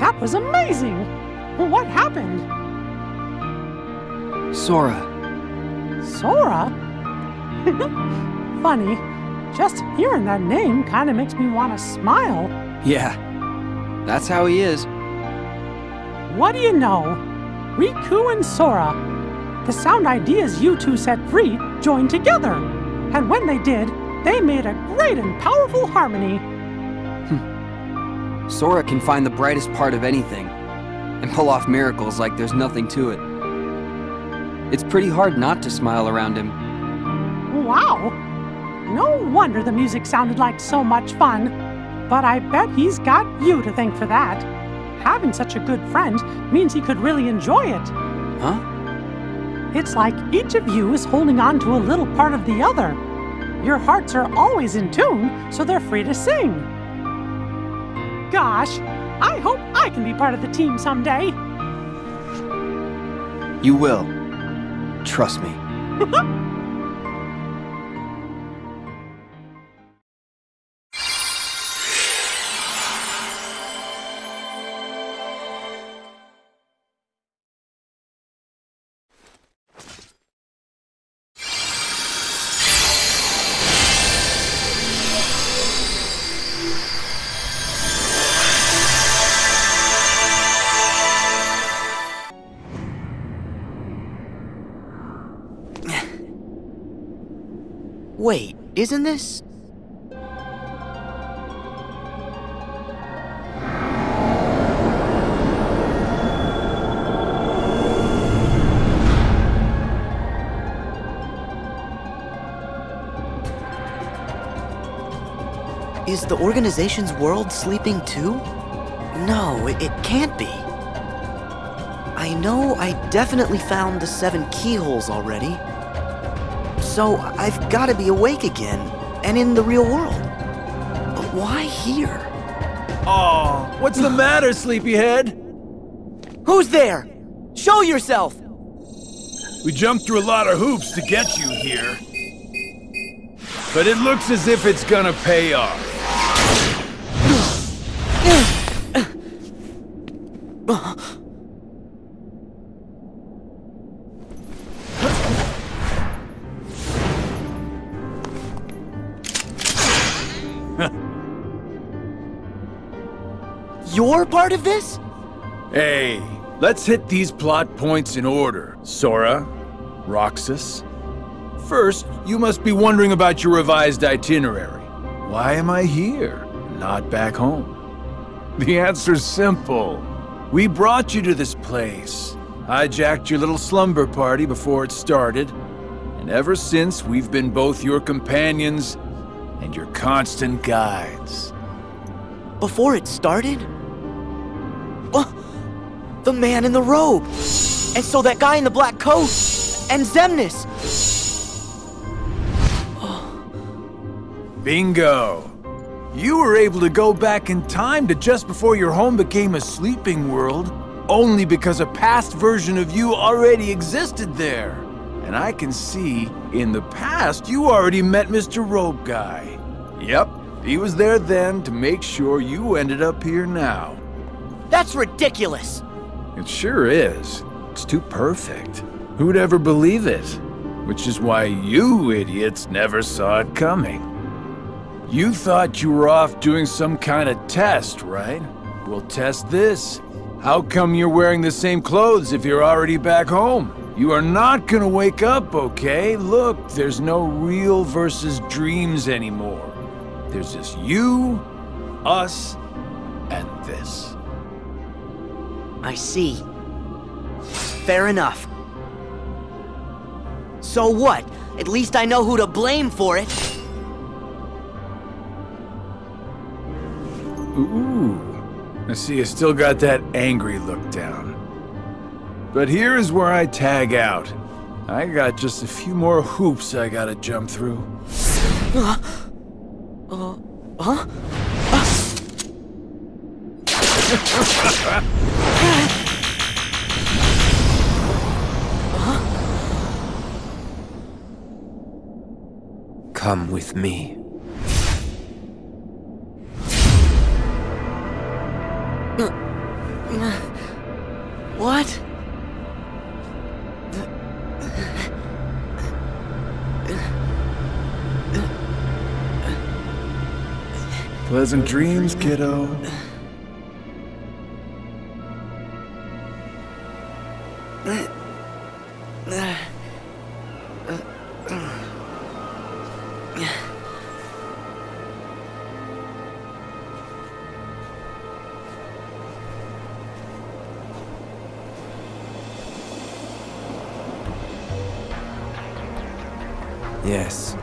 That was amazing! What happened? Sora. Sora? Funny. Just hearing that name kinda makes me want to smile. Yeah, that's how he is. What do you know? Riku and Sora. The sound ideas you two set free joined together. And when they did, they made a great and powerful harmony. Sora can find the brightest part of anything, and pull off miracles like there's nothing to it. It's pretty hard not to smile around him. Wow! No wonder the music sounded like so much fun. But I bet he's got you to thank for that. Having such a good friend means he could really enjoy it. Huh? It's like each of you is holding on to a little part of the other. Your hearts are always in tune, so they're free to sing. Gosh, I hope I can be part of the team someday. You will. Trust me. Wait, isn't this... Is the organization's world sleeping too? No, it can't be. I know I definitely found the 7 keyholes already. So I've got to be awake again, and in the real world. But why here? Aw, what's the matter, sleepyhead? Who's there? Show yourself! We jumped through a lot of hoops to get you here. But it looks as if it's gonna pay off. You're part of this? Hey, let's hit these plot points in order. Sora, Roxas. First, you must be wondering about your revised itinerary. Why am I here, not back home? The answer's simple. We brought you to this place hijacked your little slumber party before it started, and ever since we've been both your companions and your constant guides. Before it started? The man in the robe! And so that guy in the black coat! And Xemnas! Bingo! You were able to go back in time to just before your home became a sleeping world, only because a past version of you already existed there. And I can see, in the past, you already met Mr. Robe Guy. Yep, he was there then to make sure you ended up here now. That's ridiculous! It sure is. It's too perfect. Who'd ever believe it? Which is why you idiots never saw it coming. You thought you were off doing some kind of test, right? We'll test this. How come you're wearing the same clothes if you're already back home? You are not gonna wake up, okay? Look, there's no real versus dreams anymore. There's just you, us, and this. I see. Fair enough. So what? At least I know who to blame for it. Ooh. I see you still got that angry look down. But here's where I tag out. I got just a few more hoops I gotta jump through. Huh? Come with me. What? Pleasant dreams, kiddo. Yes.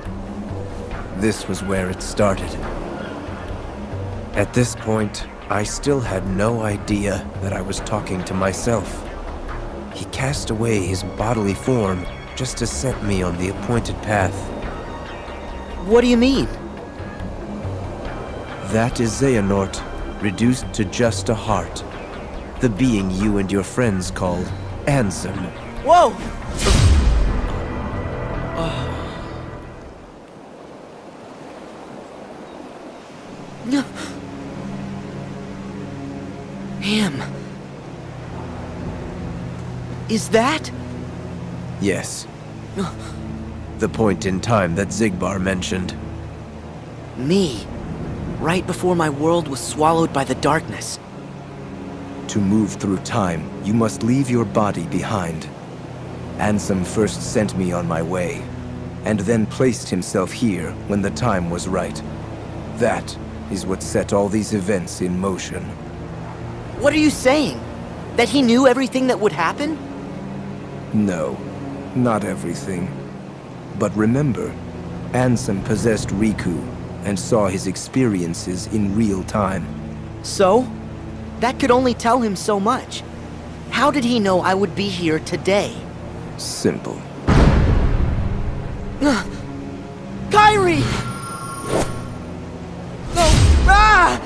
This was where it started. At this point, I still had no idea that I was talking to myself. He cast away his bodily form just to set me on the appointed path. What do you mean? That is Xehanort, reduced to just a heart. The being you and your friends called Ansem. Whoa! Him. Is that? Yes. The point in time that Xigbar mentioned. Me. Right before my world was swallowed by the darkness. To move through time, you must leave your body behind. Ansem first sent me on my way, and then placed himself here when the time was right. That is what set all these events in motion. What are you saying? That he knew everything that would happen? No, not everything. But remember, Ansem possessed Riku and saw his experiences in real time. So? That could only tell him so much. How did he know I would be here today? Simple. Kairi! No! Ah!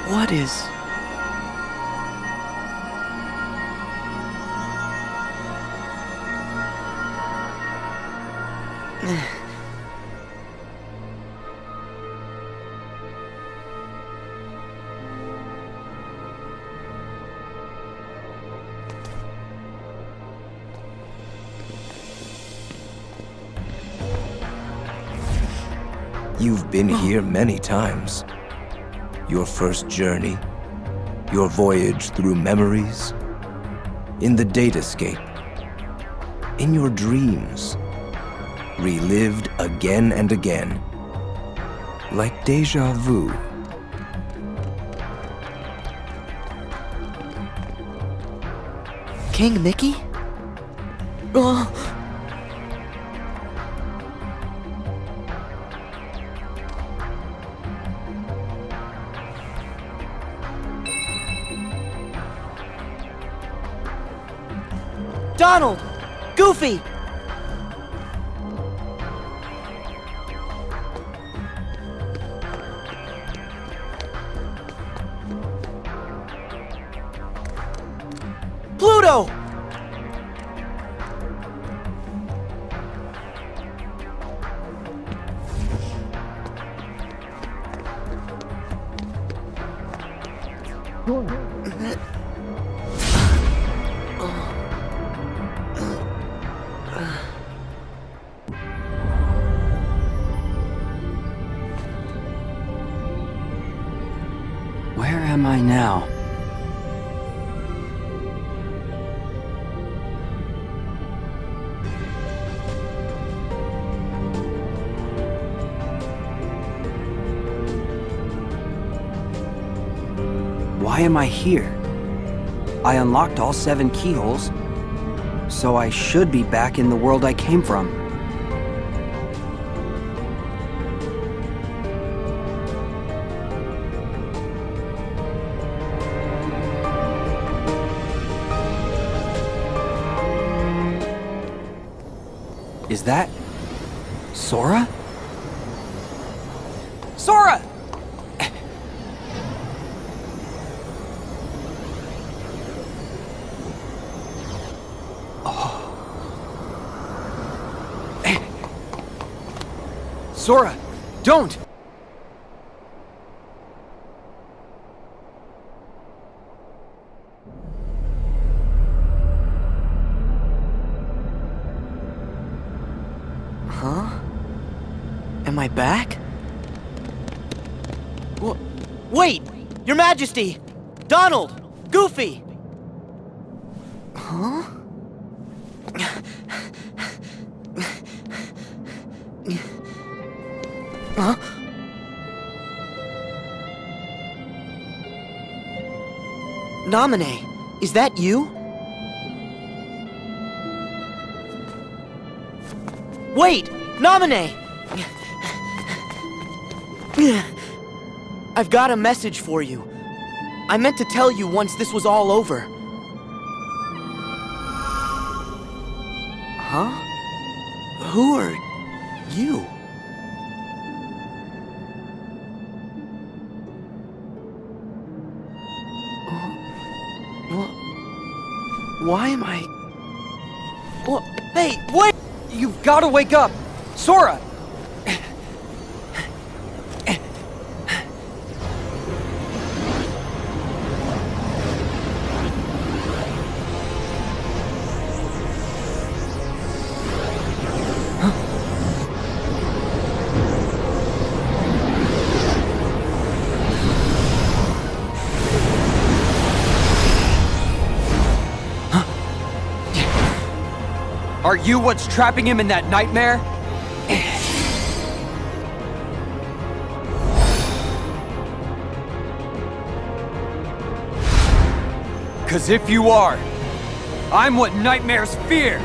What is... You've been here many times. Your first journey, your voyage through memories, in the datascape, in your dreams, relived again and again, like deja vu. King Mickey? Oh. Donald! Goofy! Pluto! Where am I now? Why am I here? I unlocked all 7 keyholes, so I should be back in the world I came from. Is that Sora? Sora! Sora, don't! Huh? Am I back? Wait! Your Majesty! Donald! Goofy! Huh? Huh? Naminé, is that you? Wait! Naminé! I've got a message for you. I meant to tell you once this was all over. Huh? Who are you? Why am I... Well, hey, wait! You've got to wake up! Sora! Are you what's trapping him in that nightmare? Cause if you are, I'm what nightmares fear!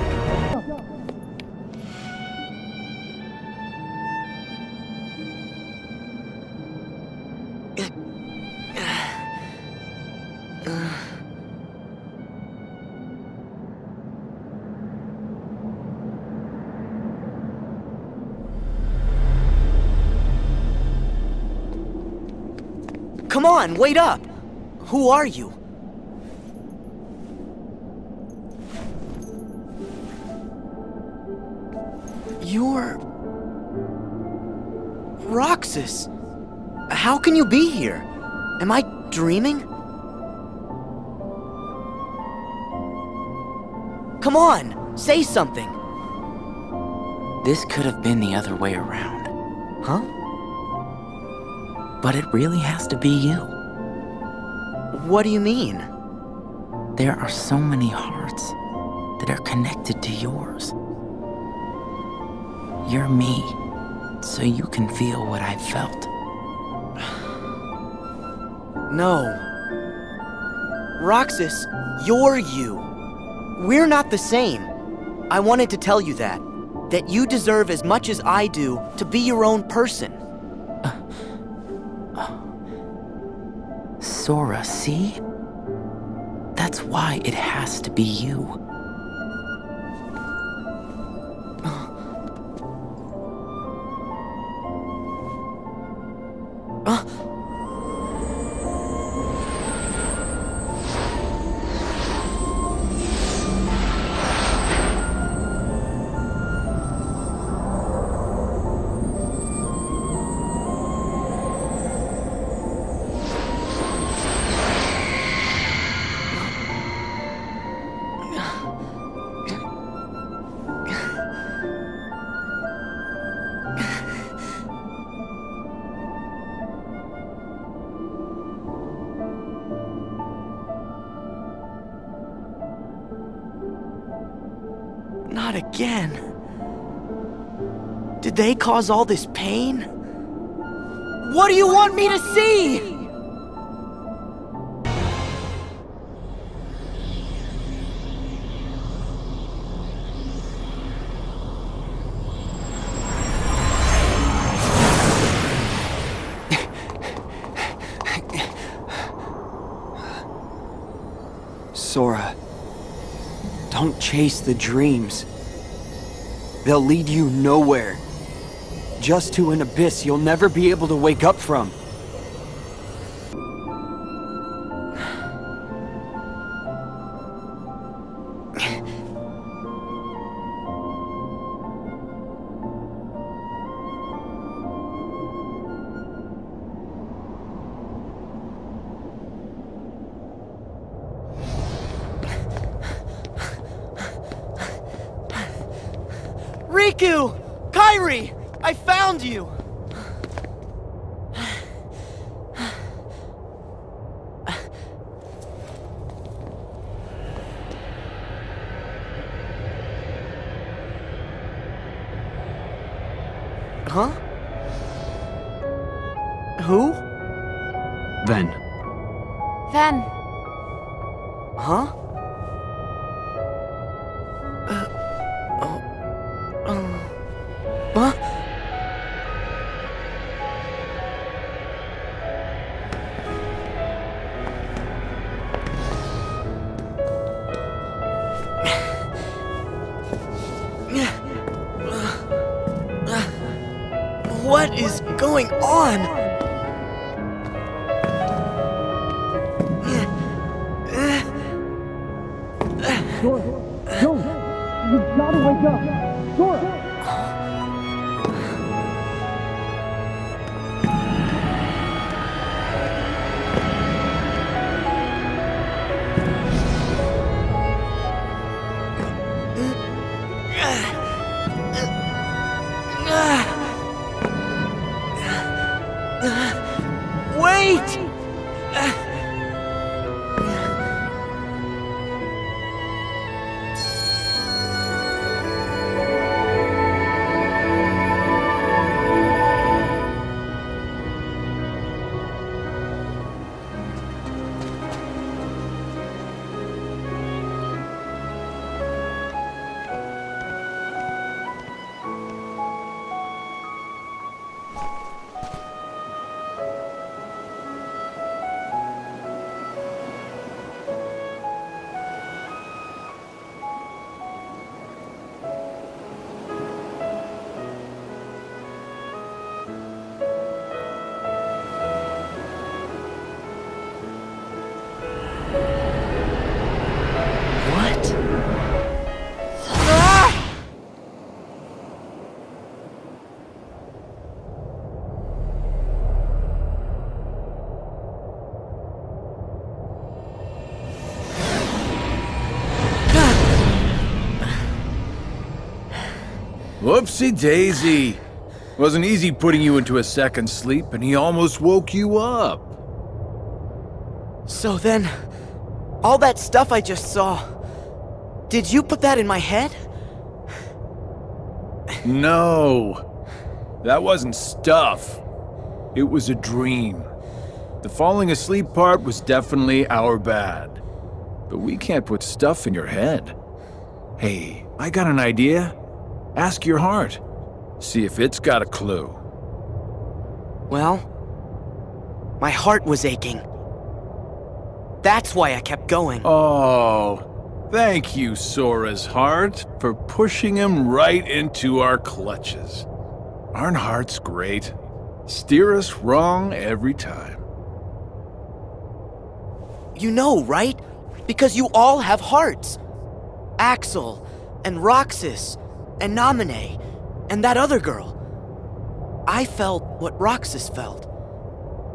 Come on, wait up! Who are you? You're... Roxas! How can you be here? Am I dreaming? Come on, say something! This could have been the other way around. Huh? But it really has to be you. What do you mean? There are so many hearts that are connected to yours. You're me, so you can feel what I've felt. No. Roxas, you're you. We're not the same. I wanted to tell you that. That you deserve as much as I do to be your own person. Sora, see? That's why it has to be you. Not again. Did they cause all this pain? What do you want me to see? Sora, don't chase the dreams. They'll lead you nowhere. Just to an abyss you'll never be able to wake up from. Riku! Kairi! I found you! Huh? Who? Ven. Ven. Huh? Huh? What is going on? Sora, no! You've gotta wake up! Sora! Wait! Whoopsie daisy. Wasn't easy putting you into a second sleep, and he almost woke you up. So then, all that stuff I just saw, did you put that in my head? No, that wasn't stuff. It was a dream. The falling asleep part was definitely our bad. But we can't put stuff in your head. Hey, I got an idea. Ask your heart. See if it's got a clue. Well, my heart was aching. That's why I kept going. Oh, thank you, Sora's heart, for pushing him right into our clutches. Aren't hearts great? Steer us wrong every time. You know, right? Because you all have hearts. Axel, and Roxas, and Naminé, and that other girl. I felt what Roxas felt.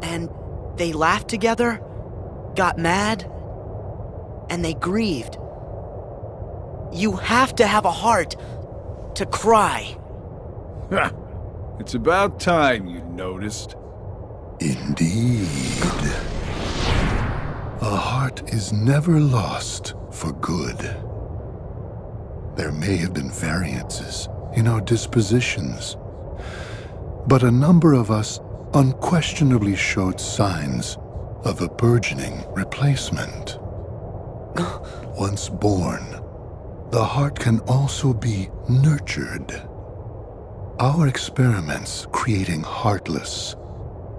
And they laughed together, got mad, and they grieved. You have to have a heart to cry. It's about time you noticed. Indeed. A heart is never lost for good. There may have been variances in our dispositions, but a number of us unquestionably showed signs of a burgeoning replacement. Once born, the heart can also be nurtured. Our experiments creating Heartless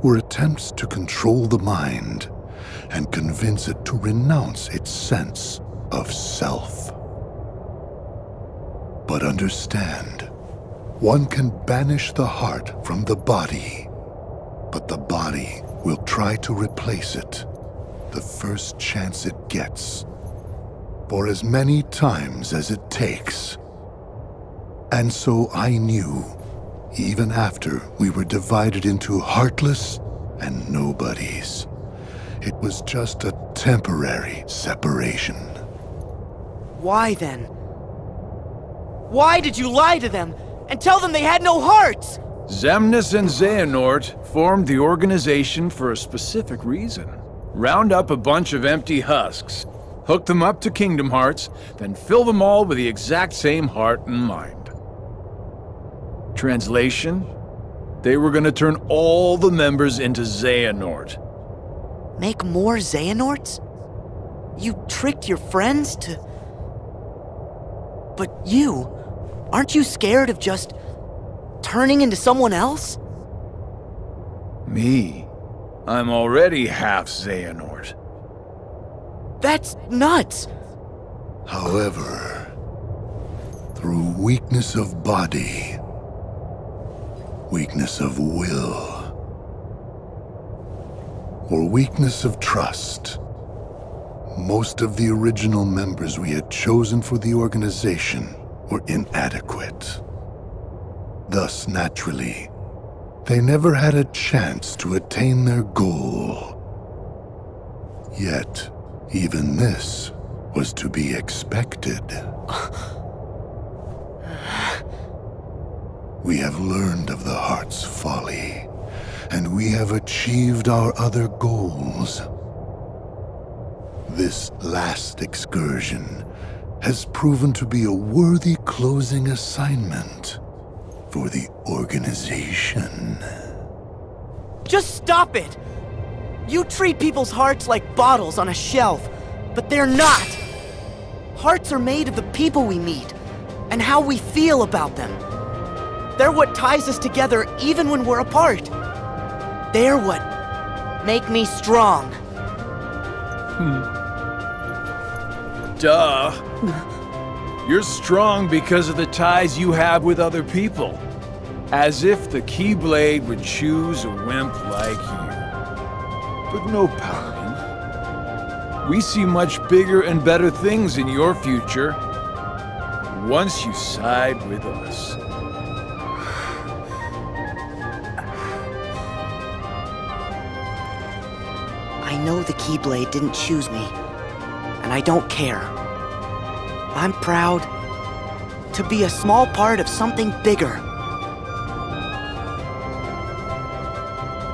were attempts to control the mind and convince it to renounce its sense of self. But understand, one can banish the heart from the body, but the body will try to replace it the first chance it gets, for as many times as it takes. And so I knew, even after we were divided into Heartless and Nobodies, it was just a temporary separation. Why then? Why did you lie to them and tell them they had no hearts? Xemnas and Xehanort formed the organization for a specific reason. Round up a bunch of empty husks, hook them up to Kingdom Hearts, then fill them all with the exact same heart and mind. Translation? They were gonna turn all the members into Xehanort. Make more Xehanorts? You tricked your friends to... But you, aren't you scared of just turning into someone else? Me? I'm already half Xehanort. That's nuts! However, through weakness of body, weakness of will, or weakness of trust, most of the original members we had chosen for the organization were inadequate. Thus, naturally, they never had a chance to attain their goal. Yet, even this was to be expected. We have learned of the heart's folly, and we have achieved our other goals. This last excursion has proven to be a worthy closing assignment for the organization. Just stop it! You treat people's hearts like bottles on a shelf, but they're not! Hearts are made of the people we meet, and how we feel about them. They're what ties us together even when we're apart. They're what make me strong. Duh. You're strong because of the ties you have with other people. As if the Keyblade would choose a wimp like you. But no pouting. We see much bigger and better things in your future. Once you side with us. I know the Keyblade didn't choose me, and I don't care. I'm proud to be a small part of something bigger.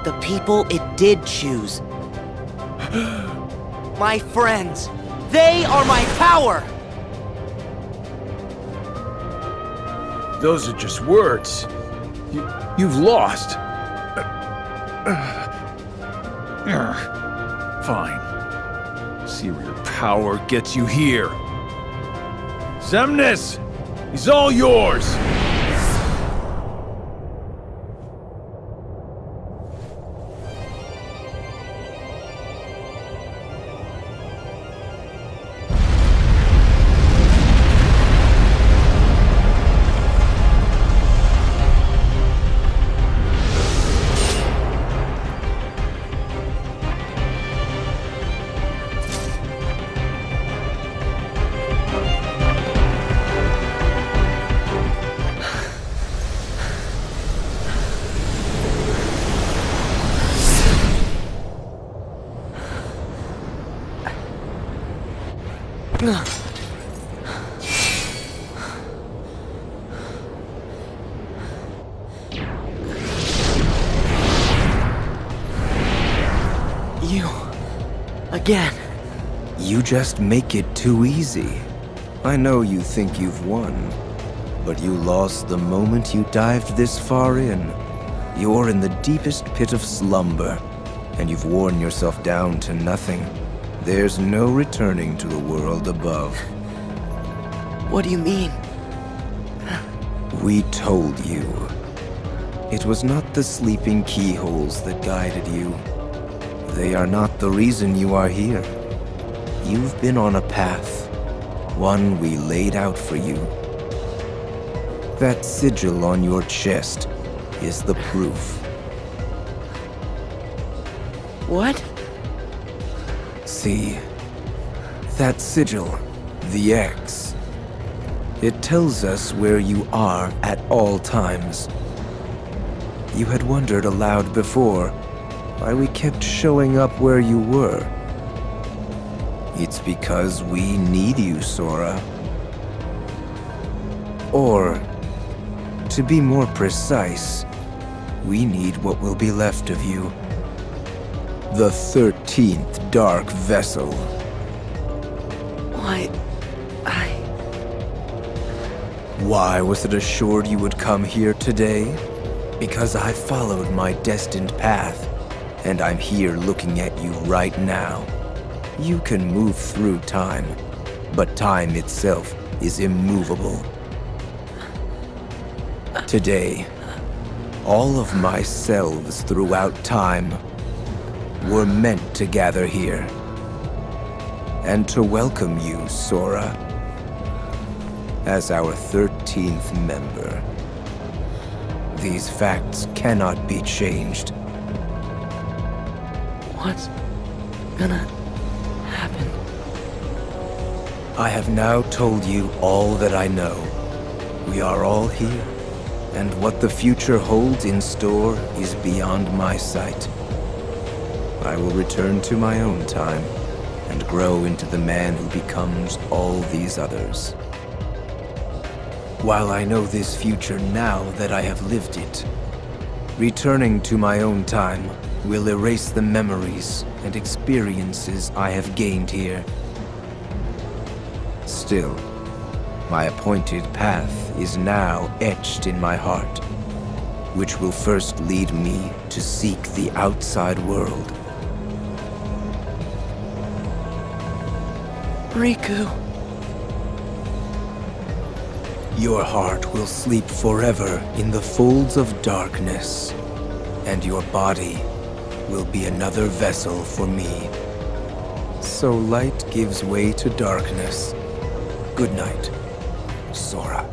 The people it did choose. My friends. They are my power! Those are just words. You've lost. Fine. See where your power gets you here. Xemnas! He's all yours! You... again. You just make it too easy. I know you think you've won, but you lost the moment you dived this far in. You're in the deepest pit of slumber, and you've worn yourself down to nothing. There's no returning to the world above. What do you mean? We told you. It was not the sleeping keyholes that guided you. They are not the reason you are here. You've been on a path, one we laid out for you. That sigil on your chest is the proof. What? See, that sigil, the X. It tells us where you are at all times. You had wondered aloud before why we kept showing up where you were. It's because we need you, Sora. Or, to be more precise, we need what will be left of you. The 13th Dark Vessel. Why was it assured you would come here today? Because I followed my destined path, and I'm here looking at you right now. You can move through time, but time itself is immovable. Today, all of my selves throughout time were meant to gather here, and to welcome you, Sora, as our 13th member. These facts cannot be changed. What's gonna happen? I have now told you all that I know. We are all here, and what the future holds in store is beyond my sight. I will return to my own time, and grow into the man who becomes all these others. While I know this future now that I have lived it, returning to my own time will erase the memories and experiences I have gained here. Still, my appointed path is now etched in my heart, which will first lead me to seek the outside world. Riku. Your heart will sleep forever in the folds of darkness, and your body will be another vessel for me. So light gives way to darkness. Good night, Sora.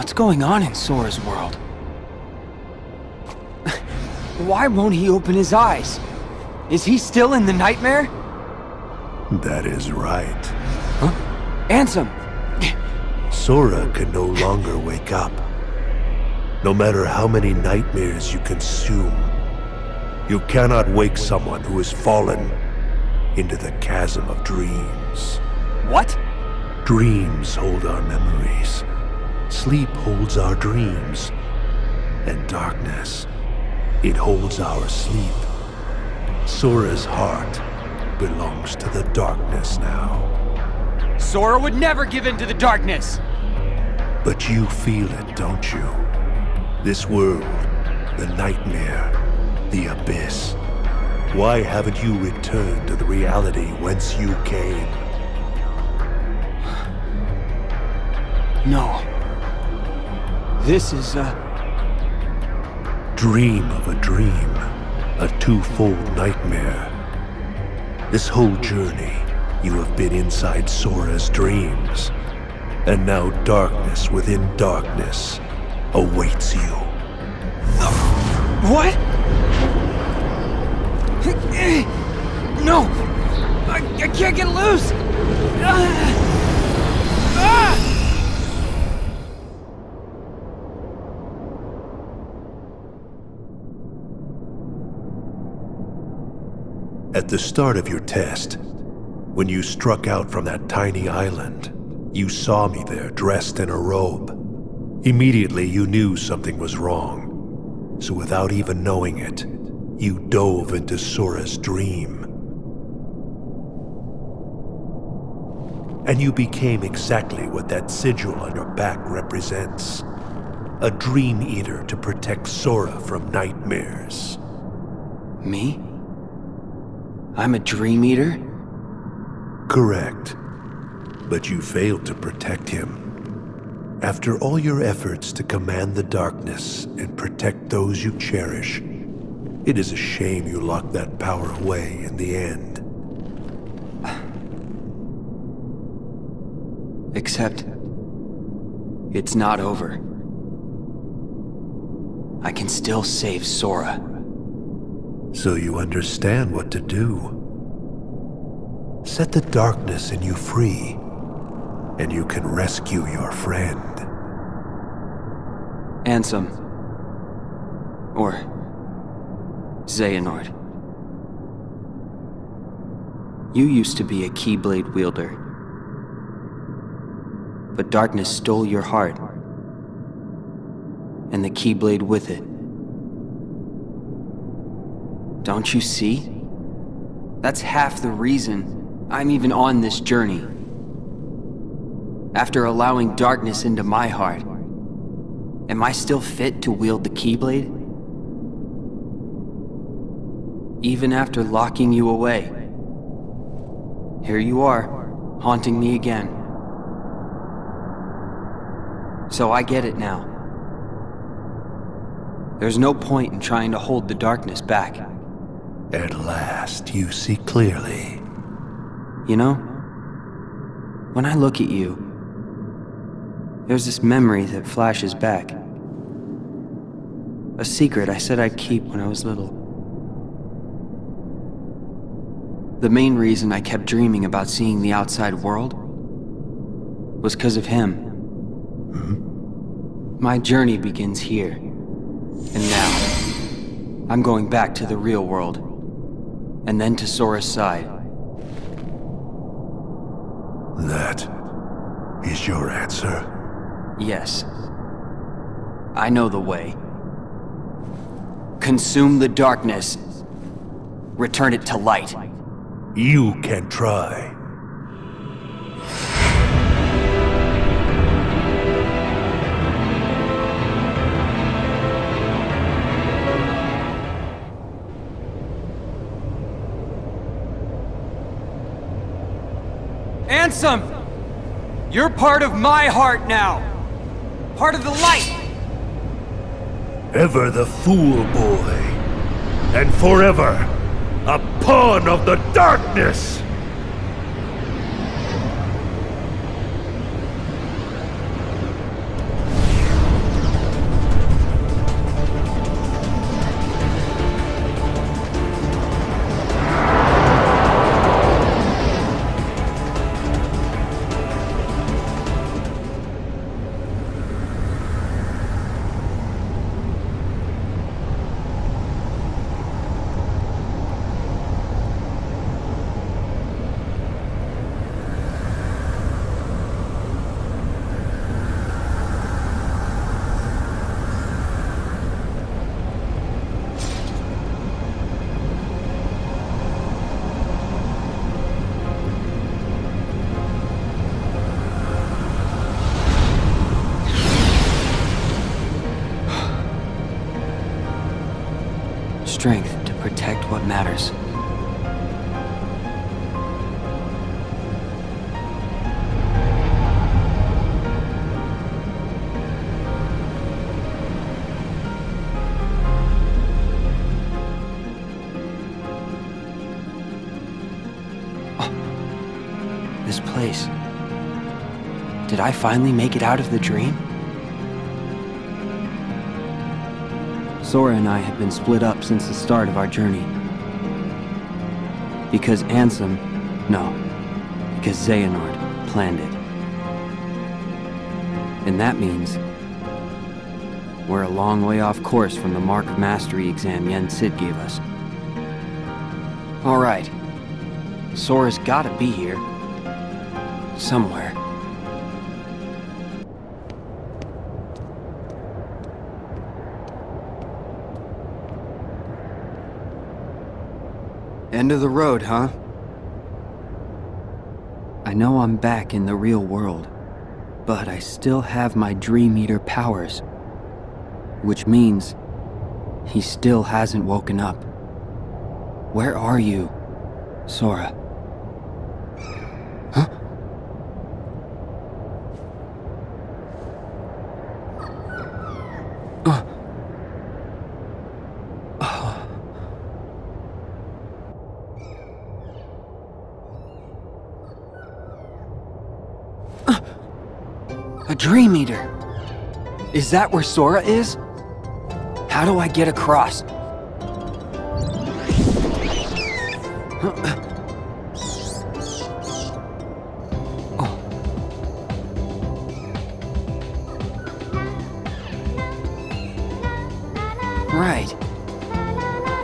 What's going on in Sora's world? Why won't he open his eyes? Is he still in the nightmare? That is right. Huh? Ansem! Sora can no longer wake up. No matter how many nightmares you consume, you cannot wake someone who has fallen into the chasm of dreams. What? Dreams hold our memories. Sleep holds our dreams. And darkness, it holds our sleep. Sora's heart belongs to the darkness now. Sora would never give in to the darkness! But you feel it, don't you? This world, the nightmare, the abyss. Why haven't you returned to the reality whence you came? No. This is a... Dream of a dream. A twofold nightmare. This whole journey, you have been inside Sora's dreams. And now darkness within darkness awaits you. What? No! I can't get loose! At the start of your test, when you struck out from that tiny island, you saw me there dressed in a robe. Immediately you knew something was wrong. So without even knowing it, you dove into Sora's dream. And you became exactly what that sigil on your back represents. A dream eater to protect Sora from nightmares. Me? I'm a dream eater? Correct. But you failed to protect him. After all your efforts to command the darkness and protect those you cherish, it is a shame you locked that power away in the end. Except, it's not over. I can still save Sora. So you understand what to do. Set the darkness in you free, and you can rescue your friend. Ansem. Or Xehanort. You used to be a Keyblade wielder. But darkness stole your heart. And the Keyblade with it. Don't you see? That's half the reason I'm even on this journey. After allowing darkness into my heart, am I still fit to wield the Keyblade? Even after locking you away, here you are, haunting me again. So I get it now. There's no point in trying to hold the darkness back. At last, you see clearly. You know, when I look at you, there's this memory that flashes back. A secret I said I'd keep when I was little. The main reason I kept dreaming about seeing the outside world was because of him. My journey begins here. And now, I'm going back to the real world. And then to Sora's side. That is your answer? Yes. I know the way. Consume the darkness. Return it to light. You can try. Ansem! You're part of my heart now! Part of the light! Ever the fool boy, and forever a pawn of the darkness! strength to protect what matters. This place. Did I finally make it out of the dream? Sora and I had been split up since the start of our journey. Because because Xehanort planned it. And that means we're a long way off course from the Mark of Mastery exam Yen Sid gave us. Alright. Sora's gotta be here. Somewhere. End of the road, huh? I know I'm back in the real world, but I still have my Dream Eater powers. Which means he still hasn't woken up. Where are you, Sora? Huh? A Dream Eater! Is that where Sora is? How do I get across? Right.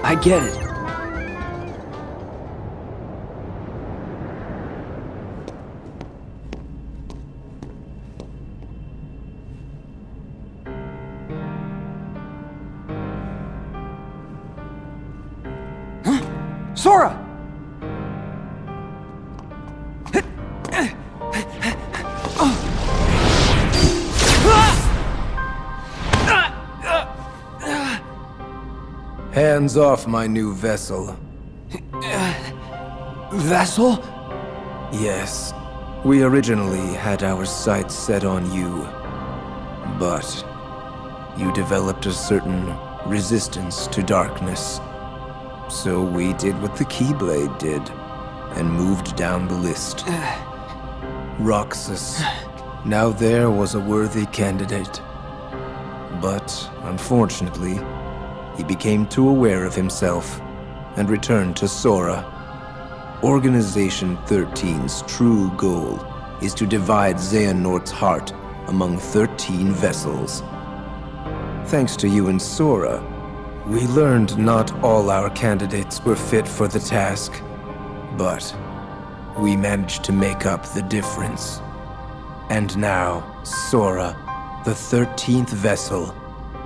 I get it. Sora! Hands off my new vessel. Vessel? Yes. We originally had our sights set on you. But you developed a certain resistance to darkness. So we did what the Keyblade did, and moved down the list. Roxas. Now there was a worthy candidate. But, unfortunately, he became too aware of himself, and returned to Sora. Organization 13's true goal is to divide Xehanort's heart among 13 vessels. Thanks to you and Sora, we learned not all our candidates were fit for the task, but we managed to make up the difference. And now, Sora, the 13th vessel,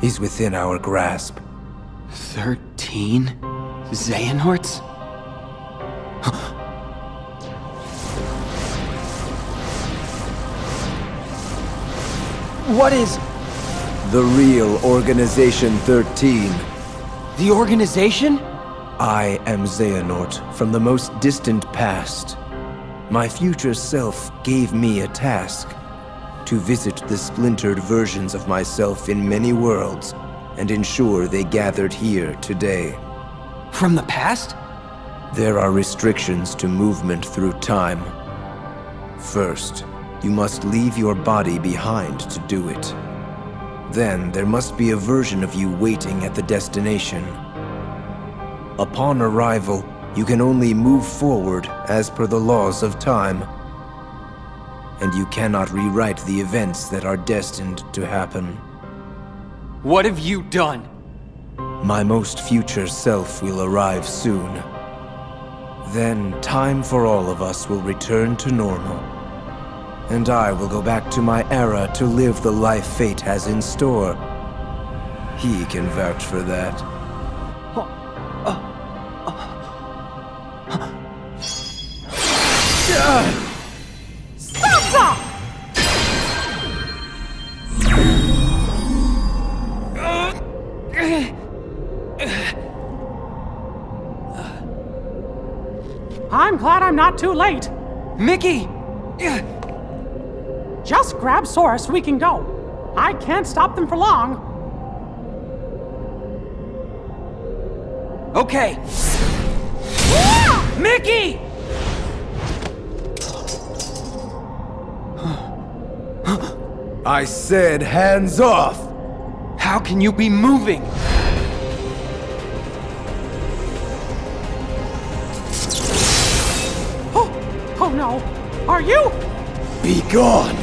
is within our grasp. 13 Xehanorts? What is... The real Organization 13. The organization? I am Xehanort from the most distant past. My future self gave me a task. To visit the splintered versions of myself in many worlds and ensure they gathered here today. From the past? There are restrictions to movement through time. First, you must leave your body behind to do it. Then there must be a version of you waiting at the destination. Upon arrival, you can only move forward as per the laws of time. And you cannot rewrite the events that are destined to happen. What have you done? My most future self will arrive soon. Then time for all of us will return to normal. And I will go back to my era to live the life fate has in store. He can vouch for that. Stop! I'm not too late. Mickey! Just grab Sora so we can go. I can't stop them for long. Okay. Mickey! I said hands off! How can you be moving? Oh no! Are you? Be gone!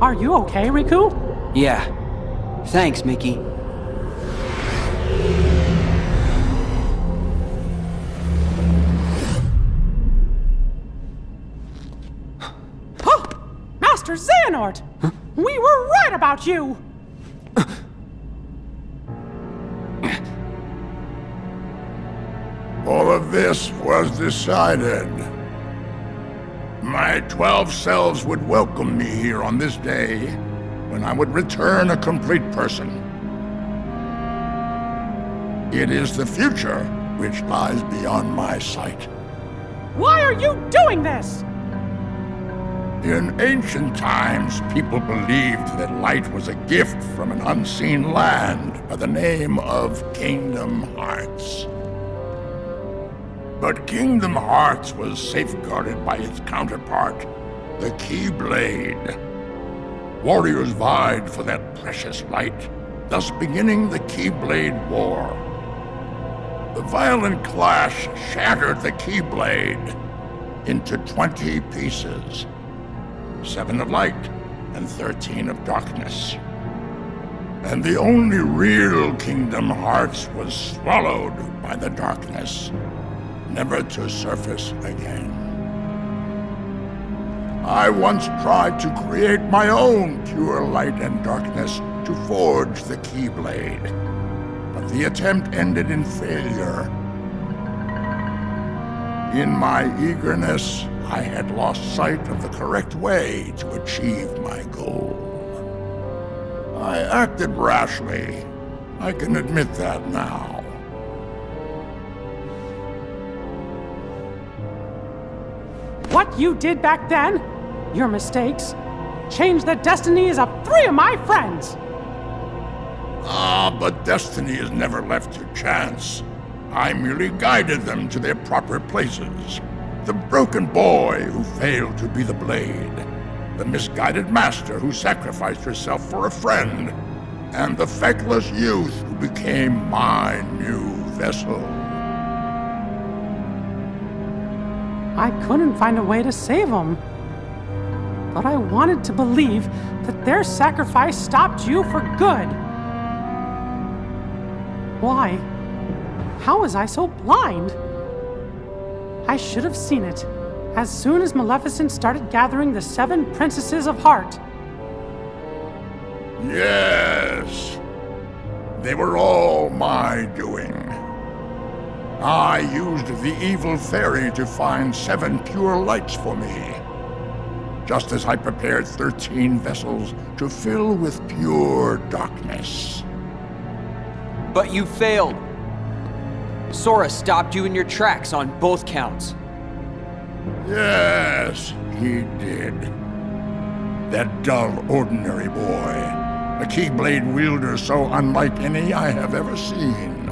Are you okay, Riku? Yeah. Thanks, Mickey. Master Xehanort! Huh? We were right about you! All of this was decided. My 12 selves would welcome me here on this day, when I would return a complete person. It is the future which lies beyond my sight. Why are you doing this? In ancient times, people believed that light was a gift from an unseen land by the name of Kingdom Hearts. But Kingdom Hearts was safeguarded by its counterpart, the Keyblade. Warriors vied for that precious light, thus beginning the Keyblade War. The violent clash shattered the Keyblade into 20 pieces. 7 of light and 13 of darkness. And the only real Kingdom Hearts was swallowed by the darkness, never to surface again. I once tried to create my own pure light and darkness to forge the Keyblade, but the attempt ended in failure. In my eagerness, I had lost sight of the correct way to achieve my goal. I acted rashly. I can admit that now. What you did back then, your mistakes, changed the destinies of 3 of my friends. But destiny is never left to chance. I merely guided them to their proper places. The broken boy who failed to be the blade, the misguided master who sacrificed herself for a friend, and the feckless youth who became my new vessel. I couldn't find a way to save them. But I wanted to believe that their sacrifice stopped you for good. Why? How was I so blind? I should have seen it as soon as Maleficent started gathering the 7 princesses of heart. Yes. They were all my doing. I used the evil fairy to find 7 pure lights for me, just as I prepared 13 vessels to fill with pure darkness. But you failed. Sora stopped you in your tracks on both counts. Yes, he did. That dull, ordinary boy. A Keyblade wielder so unlike any I have ever seen.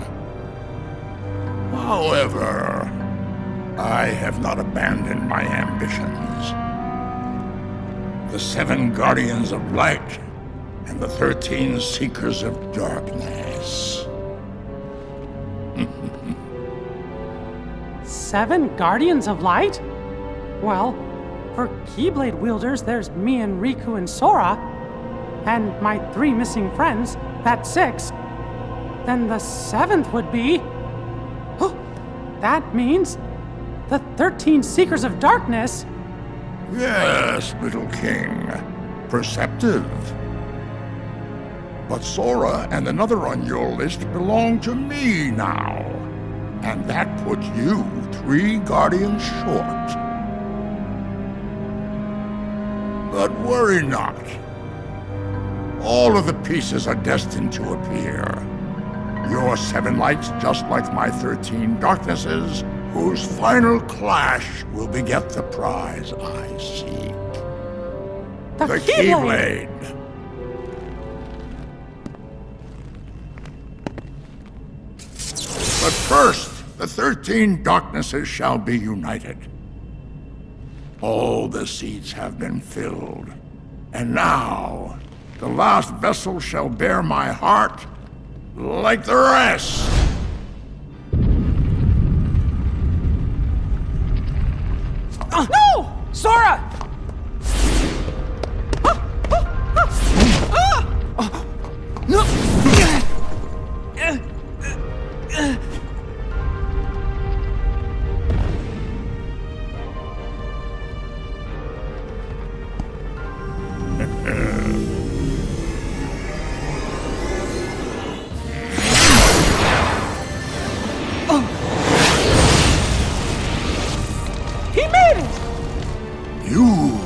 However, I have not abandoned my ambitions. The 7 Guardians of Light and the 13 Seekers of Darkness. 7 Guardians of Light? Well, for Keyblade wielders, there's me and Riku and Sora. And my 3 missing friends, that's 6. Then the 7th would be... That means The 13 Seekers of Darkness? Yes, little king. Perceptive. But Sora and another on your list belong to me now. And that puts you 3 guardians short. But worry not. All of the pieces are destined to appear. Your 7 lights, just like my 13 darknesses, whose final clash will beget the prize I seek. The Keyblade! But first, the 13 darknesses shall be united. All the seats have been filled. And now, the last vessel shall bear my heart like the rest. No! Sora! No! He made it! You...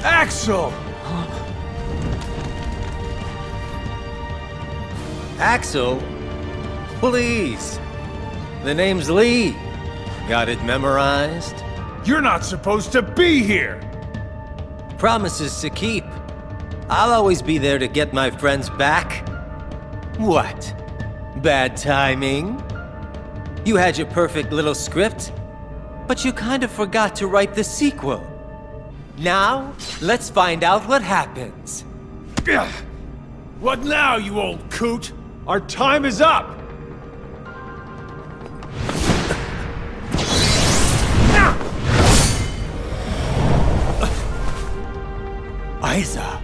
Axel! Axel? Please. The name's Lee. Got it memorized? You're not supposed to be here! Promises to keep. I'll always be there to get my friends back. What? Bad timing? You had your perfect little script, but you kind of forgot to write the sequel. Now, let's find out what happens. What now, you old coot? Our time is up! Aiza.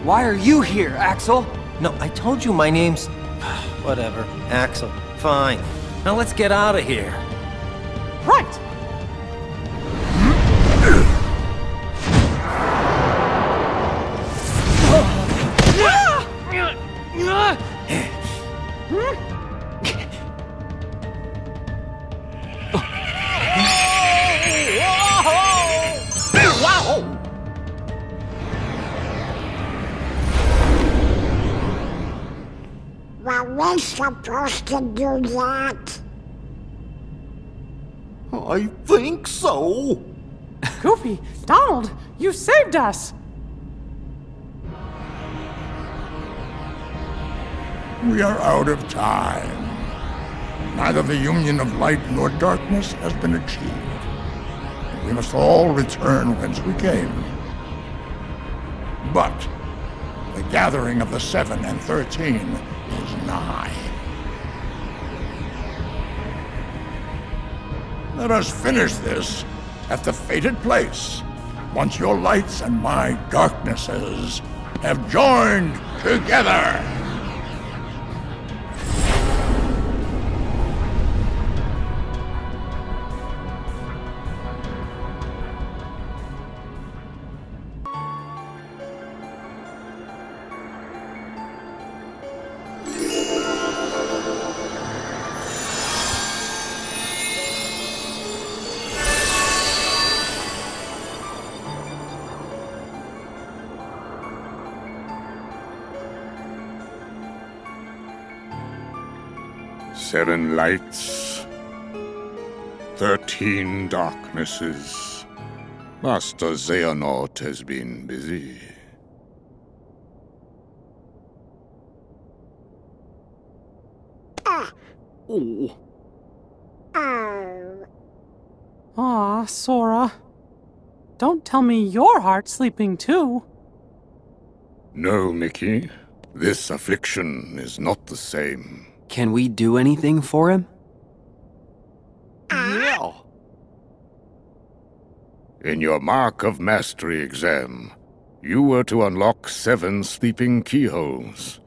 Why are you here, Axel? No, I told you my name's... Whatever. Axel. Fine. Now let's get out of here. Right! Were we supposed to do that? I think so. Goofy, Donald, you saved us! We are out of time. Neither the union of light nor darkness has been achieved. We must all return whence we came. But the gathering of the 7 and 13 is nigh. Let us finish this at the fated place, once your lights and my darknesses have joined together. Seven lights, 13 darknesses. Master Xehanort has been busy. Oh. Aw, Sora. Don't tell me your heart's sleeping too. No, Mickey. This affliction is not the same. Can we do anything for him? Yeah. In your Mark of Mastery exam, you were to unlock 7 sleeping keyholes.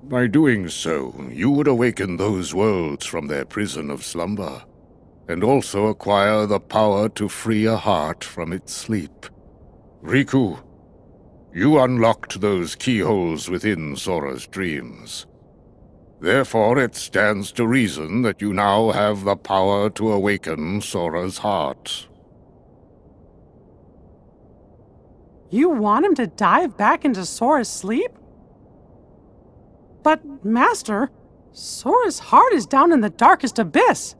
By doing so, you would awaken those worlds from their prison of slumber, and also acquire the power to free a heart from its sleep. Riku, you unlocked those keyholes within Sora's dreams. Therefore, it stands to reason that you now have the power to awaken Sora's heart. You want him to dive back into Sora's sleep? But, Master, Sora's heart is down in the darkest abyss.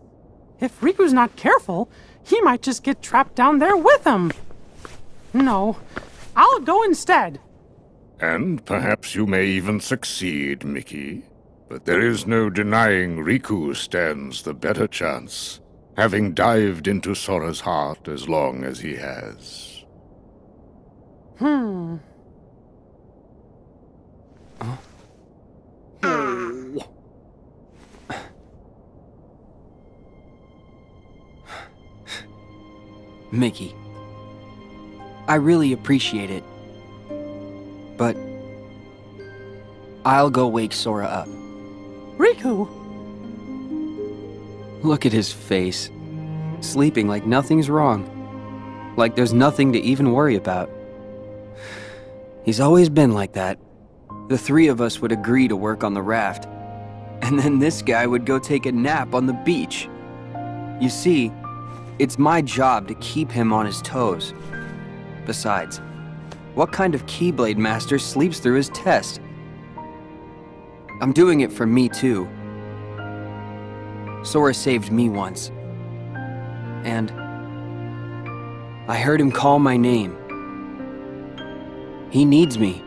If Riku's not careful, he might just get trapped down there with him. No, I'll go instead. And perhaps you may even succeed, Mickey. But there is no denying Riku stands the better chance, having dived into Sora's heart as long as he has. Mickey, I really appreciate it, but I'll go wake Sora up. Riku! Look at his face, sleeping like nothing's wrong, like there's nothing to even worry about. He's always been like that. The 3 of us would agree to work on the raft, and then this guy would go take a nap on the beach. You see, it's my job to keep him on his toes. Besides, what kind of Keyblade master sleeps through his test? I'm doing it for me too. Sora saved me once. And I heard him call my name. He needs me.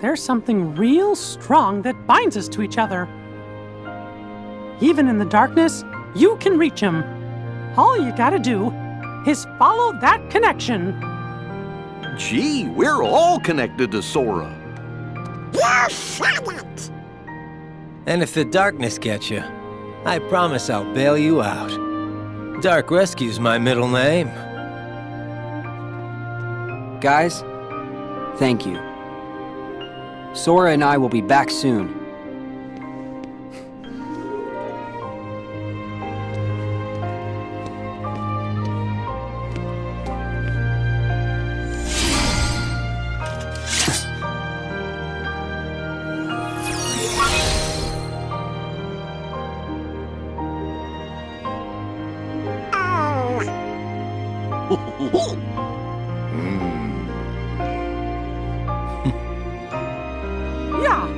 There's something real strong that binds us to each other. Even in the darkness, you can reach him. All you gotta do is follow that connection. Gee, we're all connected to Sora. You shouldn't! And if the darkness gets you, I promise I'll bail you out. Dark Rescue's my middle name. Guys, thank you. Sora and I will be back soon. Yeah.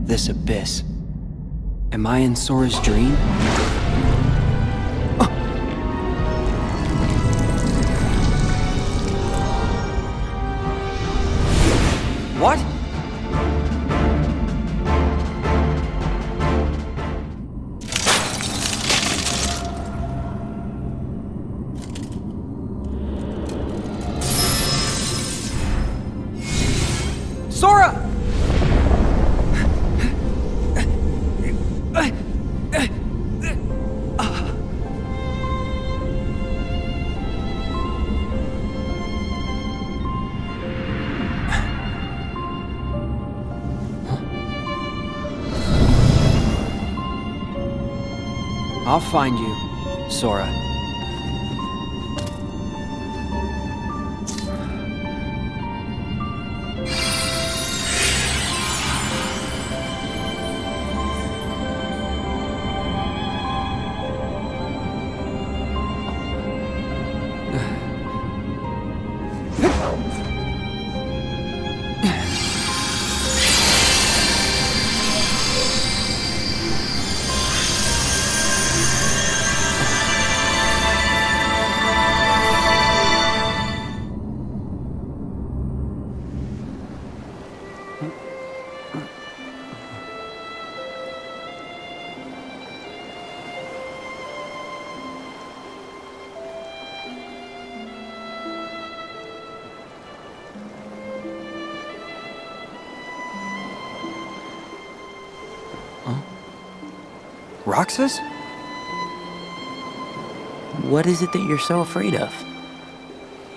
This abyss. Am I in Sora's dream? What? Sora! I'll find you, Sora. Roxas? What is it that you're so afraid of?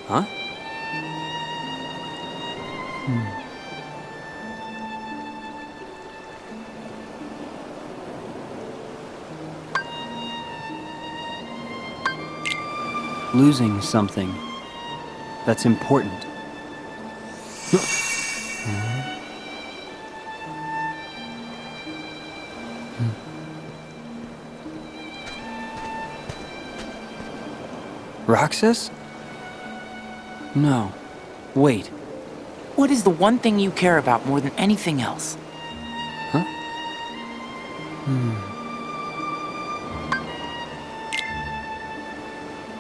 Huh? Losing something that's important. Roxas? No. Wait. What is the one thing you care about more than anything else? Huh?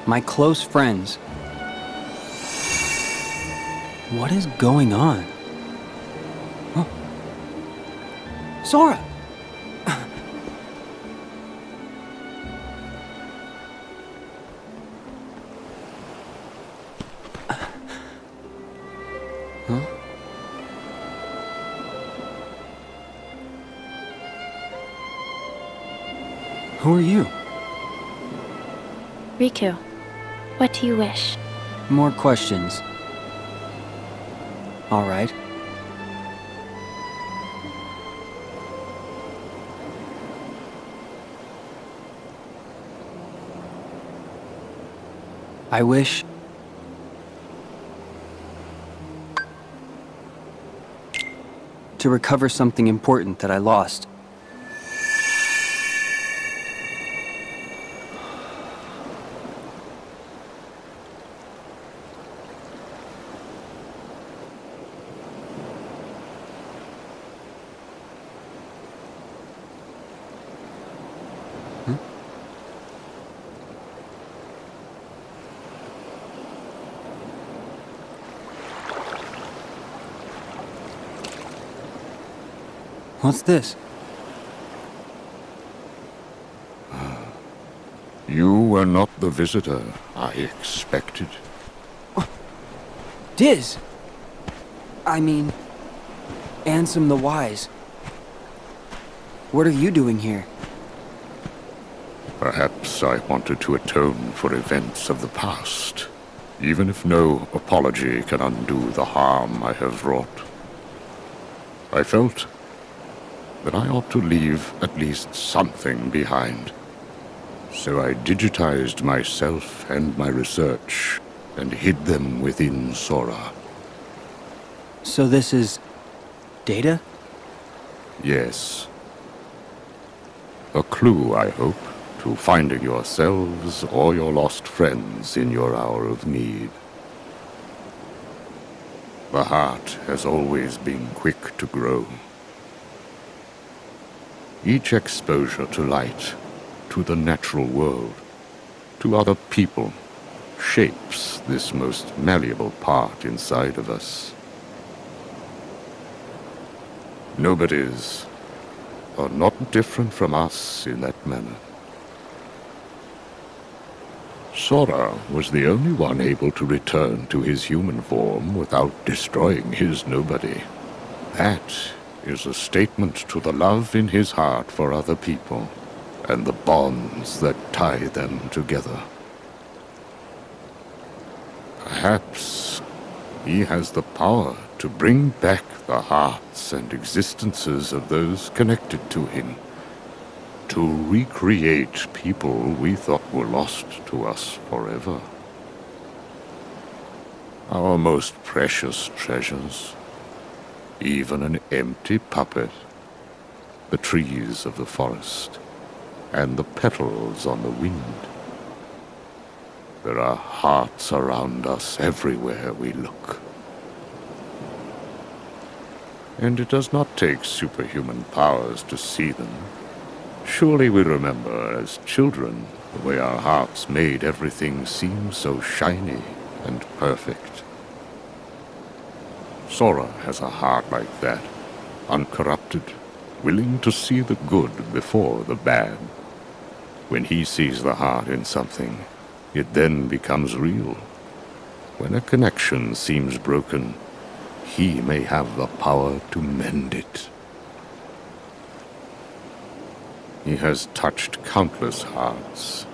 My close friends. What is going on? Oh. Sora! Huh? Who are you? Riku, what do you wish? More questions. All right. I wish... to recover something important that I lost. What's this? You were not the visitor I expected. Diz! I mean, Ansem the Wise. What are you doing here? Perhaps I wanted to atone for events of the past, even if no apology can undo the harm I have wrought. I felt that I ought to leave at least something behind. So I digitized myself and my research and hid them within Sora. So this is... data? Yes. A clue, I hope, to finding yourselves or your lost friends in your hour of need. The heart has always been quick to grow. Each exposure to light, to the natural world, to other people, shapes this most malleable part inside of us. Nobody's are not different from us in that manner. Sora was the only one able to return to his human form without destroying his nobody. That is a statement to the love in his heart for other people, and the bonds that tie them together. Perhaps he has the power to bring back the hearts and existences of those connected to him, to recreate people we thought were lost to us forever. Our most precious treasures. Even an empty puppet, the trees of the forest, and the petals on the wind. There are hearts around us everywhere we look. And it does not take superhuman powers to see them. Surely we remember as children the way our hearts made everything seem so shiny and perfect. Sora has a heart like that, uncorrupted, willing to see the good before the bad. When he sees the heart in something, it then becomes real. When a connection seems broken, he may have the power to mend it. He has touched countless hearts.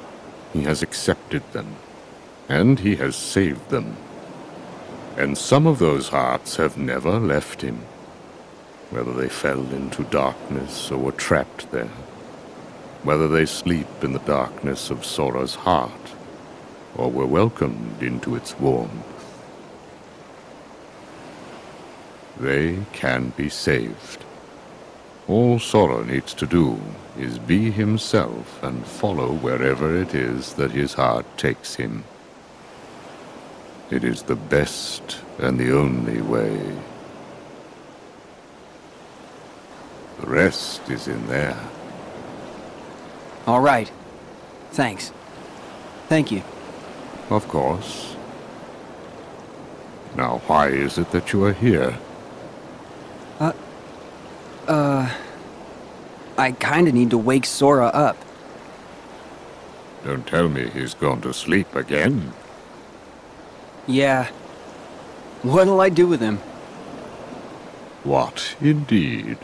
He has accepted them, and he has saved them. And some of those hearts have never left him, whether they fell into darkness or were trapped there, whether they sleep in the darkness of Sora's heart, or were welcomed into its warmth. They can be saved. All Sora needs to do is be himself and follow wherever it is that his heart takes him. It is the best and the only way. The rest is in there. All right. Thanks. Thank you. Of course. Now, why is it that you are here? I kinda need to wake Sora up. Don't tell me he's gone to sleep again. Yeah. What'll I do with him? What, indeed?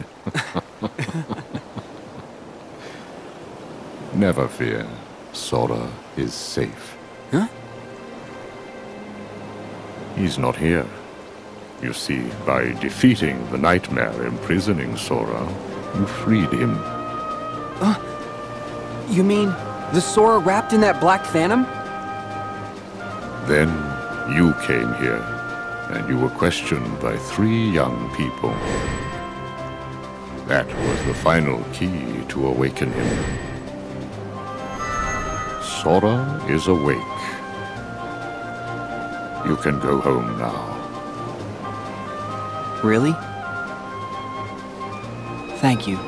Never fear. Sora is safe. Huh? He's not here. You see, by defeating the nightmare imprisoning Sora, you freed him. You mean the Sora wrapped in that black phantom? Then you came here, and you were questioned by 3 young people. That was the final key to awaken him. Sora is awake. You can go home now. Really? Thank you.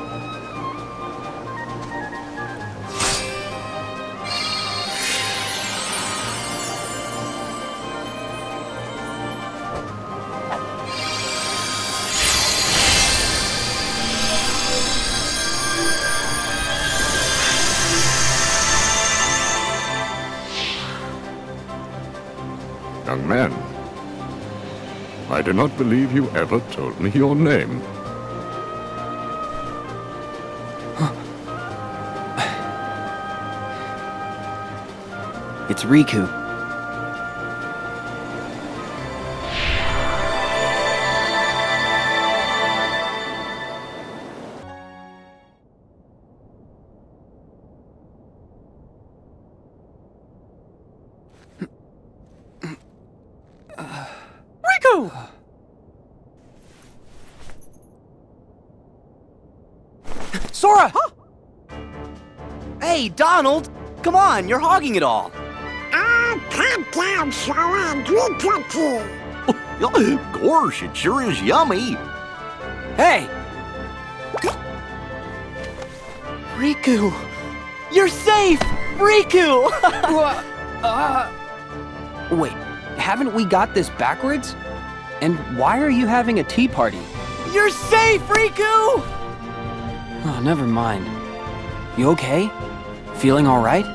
Young man, I do not believe you ever told me your name. It's Riku. Riku! Sora! Huh? Hey, Donald! Come on, you're hogging it all. Calm down, Sora, and drink cookie. Of course, it sure is yummy. Hey! Riku! You're safe! Riku! Wait, haven't we got this backwards? And why are you having a tea party? You're safe, Riku! Oh, never mind. You okay? Feeling all right?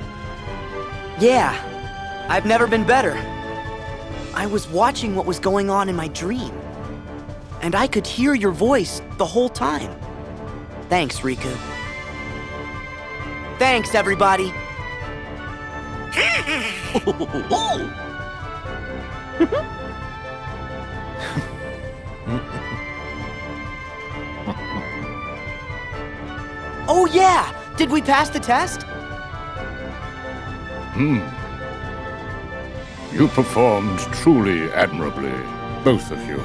Yeah, I've never been better. I was watching what was going on in my dream, and I could hear your voice the whole time. Thanks, Riku. Thanks, everybody. Oh yeah! Did we pass the test? You performed truly admirably, both of you.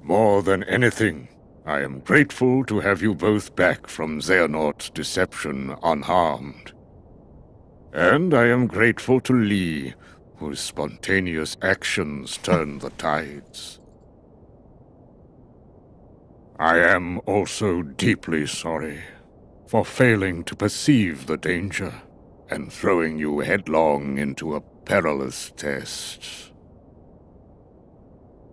More than anything, I am grateful to have you both back from Xehanort's deception unharmed. And I am grateful to Lee, whose spontaneous actions turned the tides. I am also deeply sorry for failing to perceive the danger and throwing you headlong into a perilous test.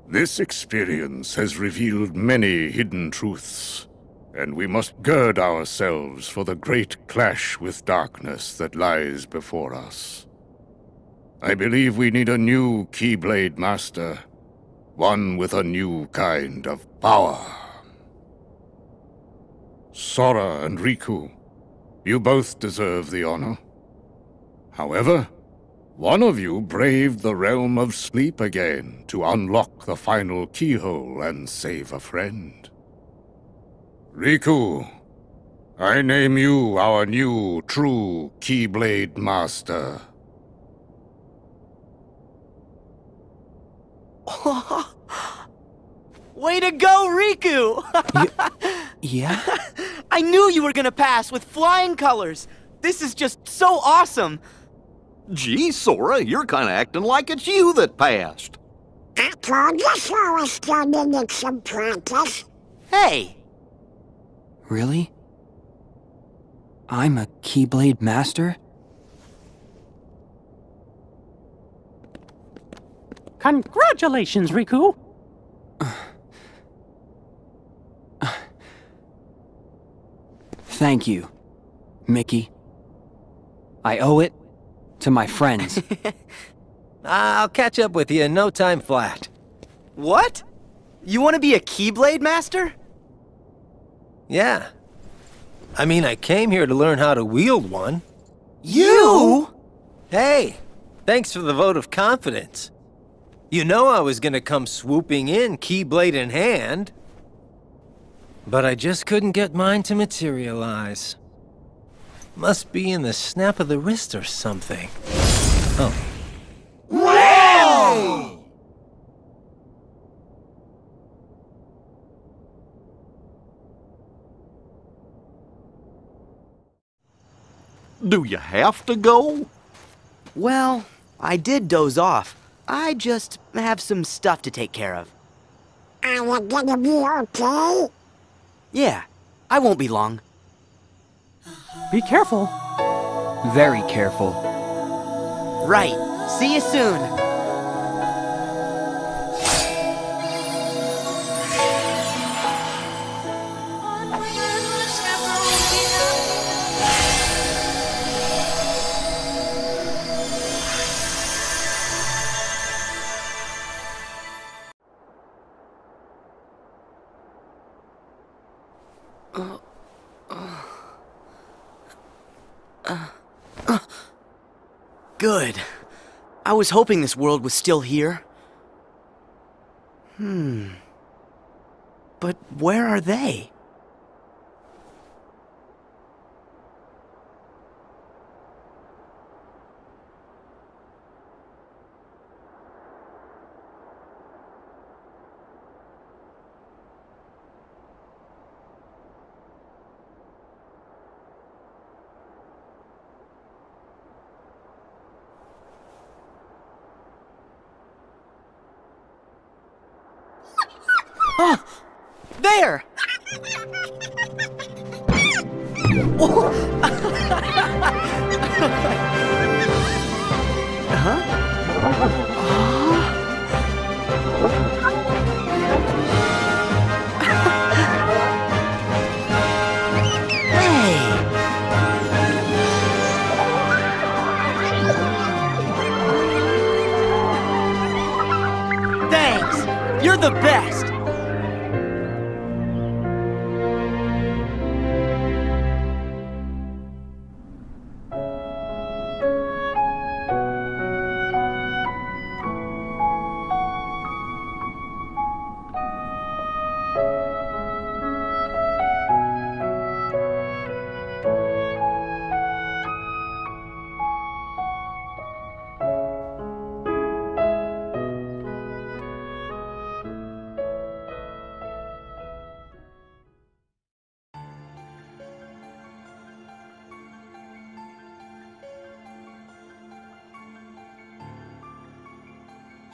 This experience has revealed many hidden truths, and we must gird ourselves for the great clash with darkness that lies before us. I believe we need a new Keyblade Master, one with a new kind of power. Sora and Riku, you both deserve the honor. However, one of you braved the realm of sleep again to unlock the final keyhole and save a friend. Riku, I name you our new true Keyblade Master. Way to go, Riku! Yeah? I knew you were gonna pass with flying colors! This is just so awesome! Gee, Sora, you're kinda acting like it's you that passed. I told you Sora still needed some practice. Hey! Really? I'm a Keyblade Master? Congratulations, Riku! Thank you, Mickey. I owe it to my friends. I'll catch up with you in no time flat. What? You want to be a Keyblade Master? Yeah. I mean, I came here to learn how to wield one. You? Hey, thanks for the vote of confidence. You know I was gonna come swooping in, Keyblade in hand. But I just couldn't get mine to materialize. Must be in the snap of the wrist or something. Oh. Wow! Do you have to go? Well, I did doze off. I just have some stuff to take care of. Are you gonna be okay? Yeah, I won't be long. Be careful. Very careful. Right. See you soon. Good. I was hoping this world was still here. But where are they? Oh! There! Thanks! You're the best!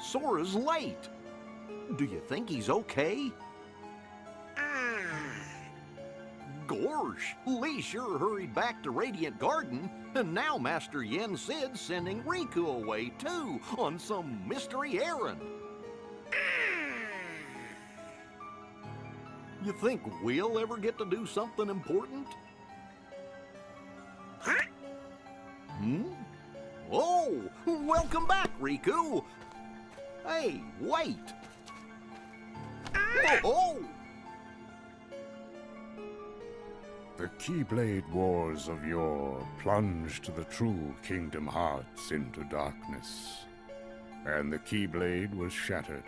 Sora's late. Do you think he's okay? Gorsh, Lee sure hurried back to Radiant Garden, and now Master Yen Sid's sending Riku away too, on some mystery errand. You think we'll ever get to do something important? Hmm? Oh, welcome back, Riku. Hey, wait. Oh! The Keyblade Wars of yore plunged the true Kingdom Hearts into darkness, and the Keyblade was shattered.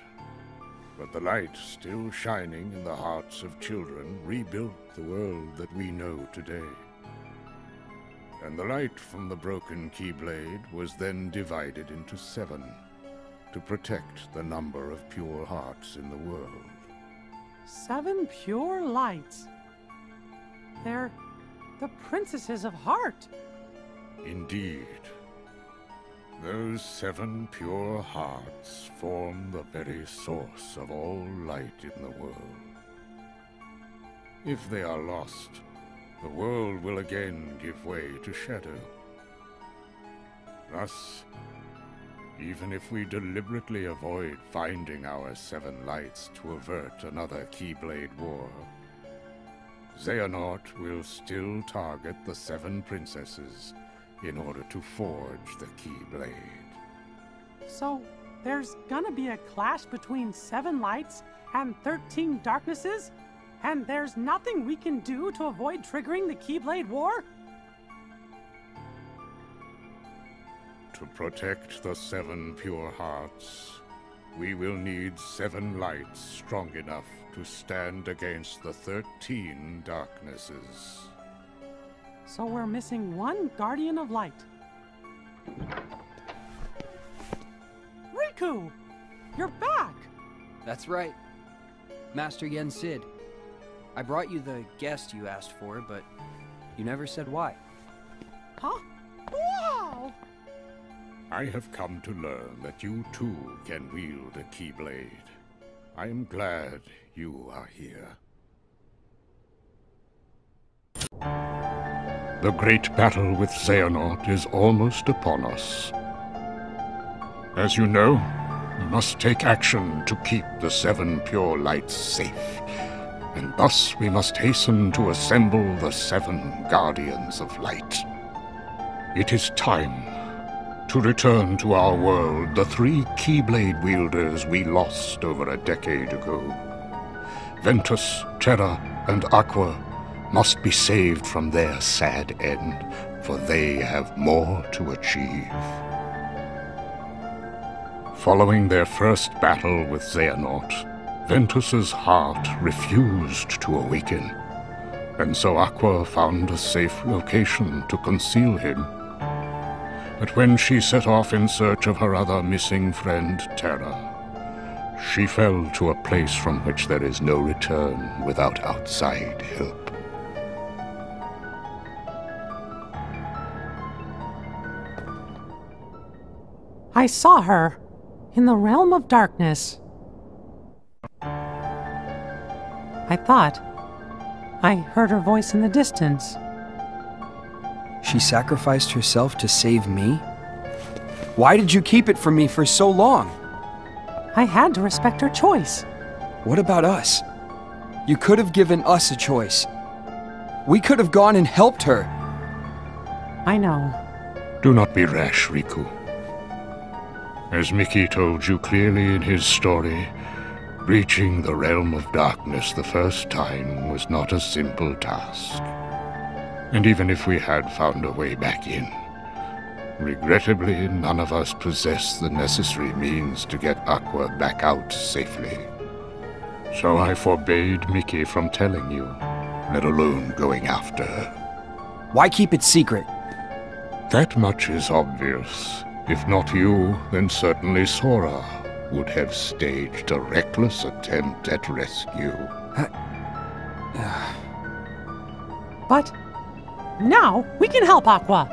But the light still shining in the hearts of children rebuilt the world that we know today. And the light from the broken Keyblade was then divided into 7 to protect the number of pure hearts in the world. 7 pure lights. They're the princesses of heart. Indeed. Those 7 pure hearts form the very source of all light in the world. If they are lost, the world will again give way to shadow. Thus, even if we deliberately avoid finding our 7 lights to avert another Keyblade war, Xehanort will still target the 7 princesses in order to forge the Keyblade. So, there's gonna be a clash between 7 lights and 13 darknesses? And there's nothing we can do to avoid triggering the Keyblade War? To protect the 7 pure hearts, we will need 7 lights strong enough to stand against the 13 darknesses. So we're missing 1 Guardian of Light. Riku! You're back! That's right. Master Yen Sid. I brought you the guest you asked for, but you never said why. Huh? Wow! I have come to learn that you too can wield a Keyblade. I am glad you are here. The great battle with Xehanort is almost upon us. As you know, we must take action to keep the 7 pure lights safe. And thus we must hasten to assemble the 7 Guardians of Light. It is time to return to our world the 3 Keyblade wielders we lost over a decade ago. Ventus, Terra, and Aqua must be saved from their sad end, for they have more to achieve. Following their first battle with Xehanort, Ventus's heart refused to awaken, and so Aqua found a safe location to conceal him. But when she set off in search of her other missing friend, Terra, she fell to a place from which there is no return without outside help. I saw her in the realm of darkness. I thought I heard her voice in the distance. She sacrificed herself to save me? Why did you keep it from me for so long? I had to respect her choice. What about us? You could have given us a choice. We could have gone and helped her. I know. Do not be rash, Riku. As Mickey told you clearly in his story, reaching the realm of darkness the first time was not a simple task. And even if we had found a way back in, regrettably none of us possessed the necessary means to get Aqua back out safely. So I forbade Mickey from telling you, let alone going after her. Why keep it secret? That much is obvious. If not you, then certainly Sora would have staged a reckless attempt at rescue. But now we can help Aqua.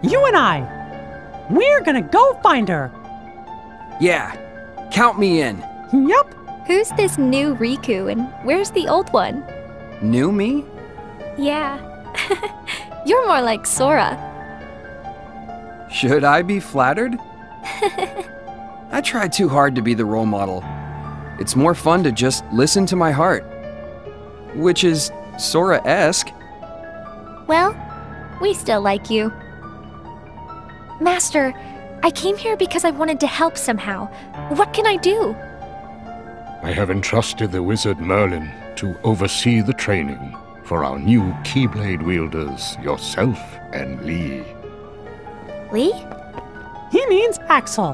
You and I. We're gonna go find her. Yeah, count me in. Yup. Who's this new Riku and where's the old one? New me? Yeah. You're more like Sora. Should I be flattered? I try too hard to be the role model. It's more fun to just listen to my heart. Which is Sora-esque. Well, we still like you. Master, I came here because I wanted to help somehow. What can I do? I have entrusted the wizard Merlin to oversee the training for our new Keyblade wielders, yourself and Lee. Lee? He means Axel.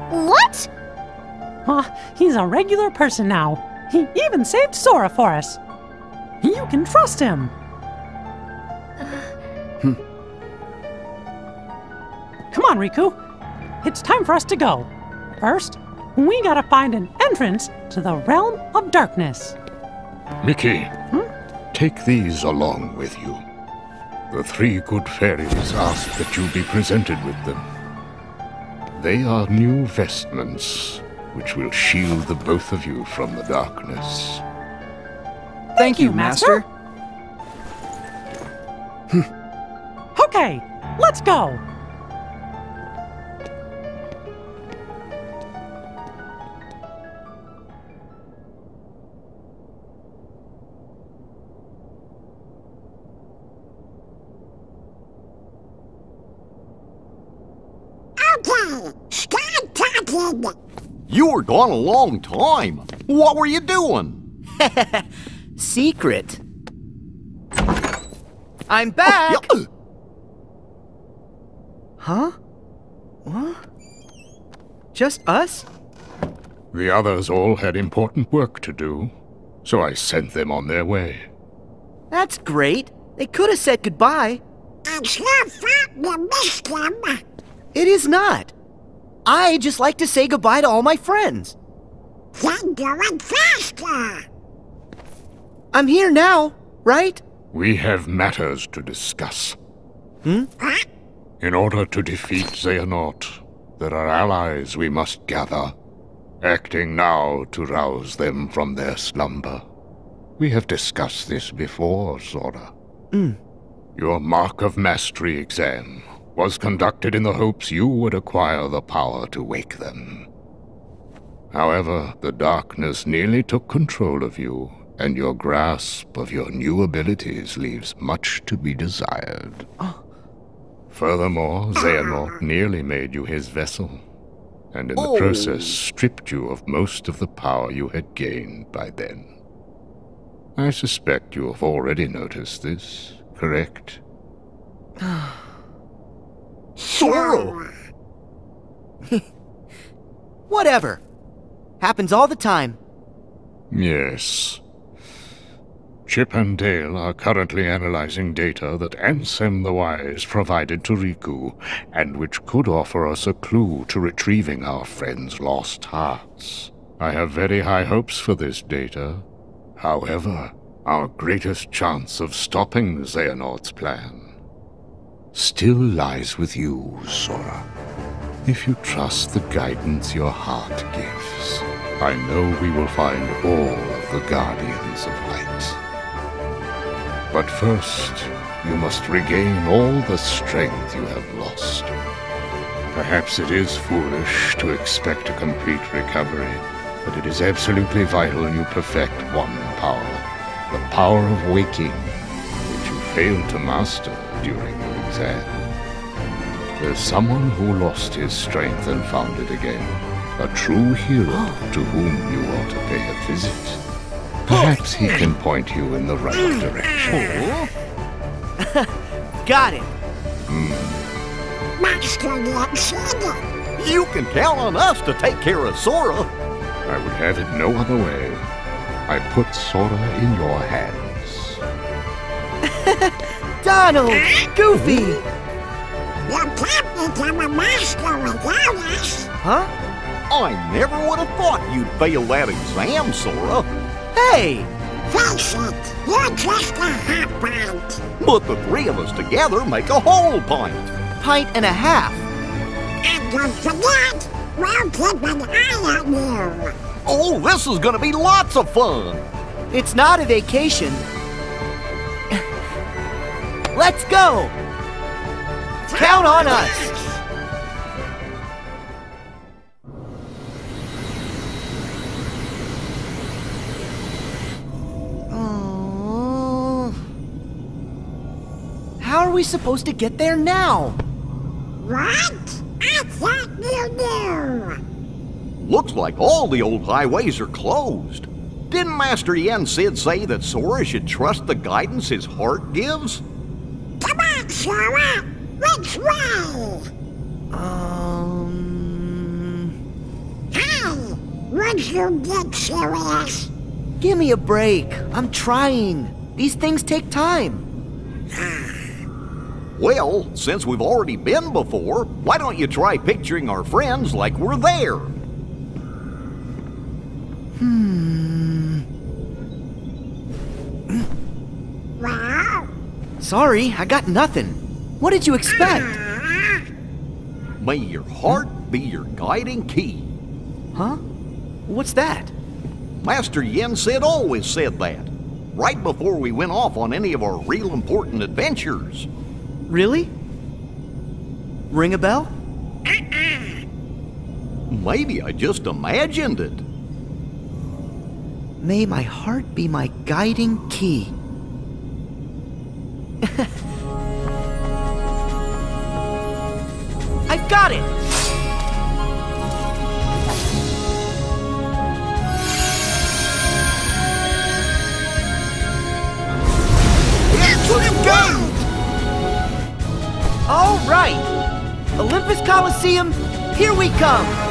What? He's a regular person now. He even saved Sora for us. You can trust him. Come on, Riku. It's time for us to go. First, we gotta find an entrance to the Realm of Darkness. Mickey, take these along with you. The 3 good fairies asked that you be presented with them. They are new vestments, which will shield the both of you from the darkness. Thank you, Master. Okay, let's go. Okay, start talking. You were gone a long time. What were you doing? Secret. I'm back! Huh? What? Just us? The others all had important work to do, so I sent them on their way. That's great. They could have said goodbye. It's your fault you missed them. It is not. I just like to say goodbye to all my friends. Then do it faster. I'm here now, right? We have matters to discuss. What? In order to defeat Xehanort, there are allies we must gather, acting now to rouse them from their slumber. We have discussed this before, Sora. Your Mark of Mastery exam was conducted in the hopes you would acquire the power to wake them. However, the darkness nearly took control of you, and your grasp of your new abilities leaves much to be desired. Furthermore, Xehanort nearly made you his vessel, and in the process stripped you of most of the power you had gained by then. I suspect you have already noticed this, correct? Sora! Whatever. Happens all the time. Yes. Chip and Dale are currently analyzing data that Ansem the Wise provided to Riku, and which could offer us a clue to retrieving our friend's lost hearts. I have very high hopes for this data. However, our greatest chance of stopping Xehanort's plan still lies with you, Sora. If you trust the guidance your heart gives, I know we will find all of the Guardians of Light. But first, you must regain all the strength you have lost. Perhaps it is foolish to expect a complete recovery, but it is absolutely vital you perfect one power, the power of waking, which you failed to master during your exam. There's someone who lost his strength and found it again, a true hero to whom you ought to pay a visit. Perhaps he can point you in the right direction. Got it. Master Yoshida. You can count on us to take care of Sora. I would have it no other way. I put Sora in your hands. Donald! Goofy! You can't become a master without us. Huh? I never would have thought you'd fail that exam, Sora. Hey! Face it, you're just a half pint. But the 3 of us together make a whole pint. Pint and a half. And don't forget, we'll keep an eye on you. Oh, this is gonna be lots of fun. It's not a vacation. Let's go! Count on us! are we supposed to get there now? What? I thought you knew. Looks like all the old highways are closed. Didn't Master Yen Sid say that Sora should trust the guidance his heart gives? Come on, Sora! Which way? Hey! Would you get serious? Give me a break. I'm trying. These things take time. Well, since we've already been before, why don't you try picturing our friends like we're there? Well? Sorry, I got nothing. What did you expect? May your heart be your guiding key. Huh? What's that? Master Yen Sid always said that, right before we went off on any of our real important adventures. Really? Ring a bell? Maybe I just imagined it. May my heart be my guiding key. I've got it! Into the gate! All right! Olympus Coliseum, here we come!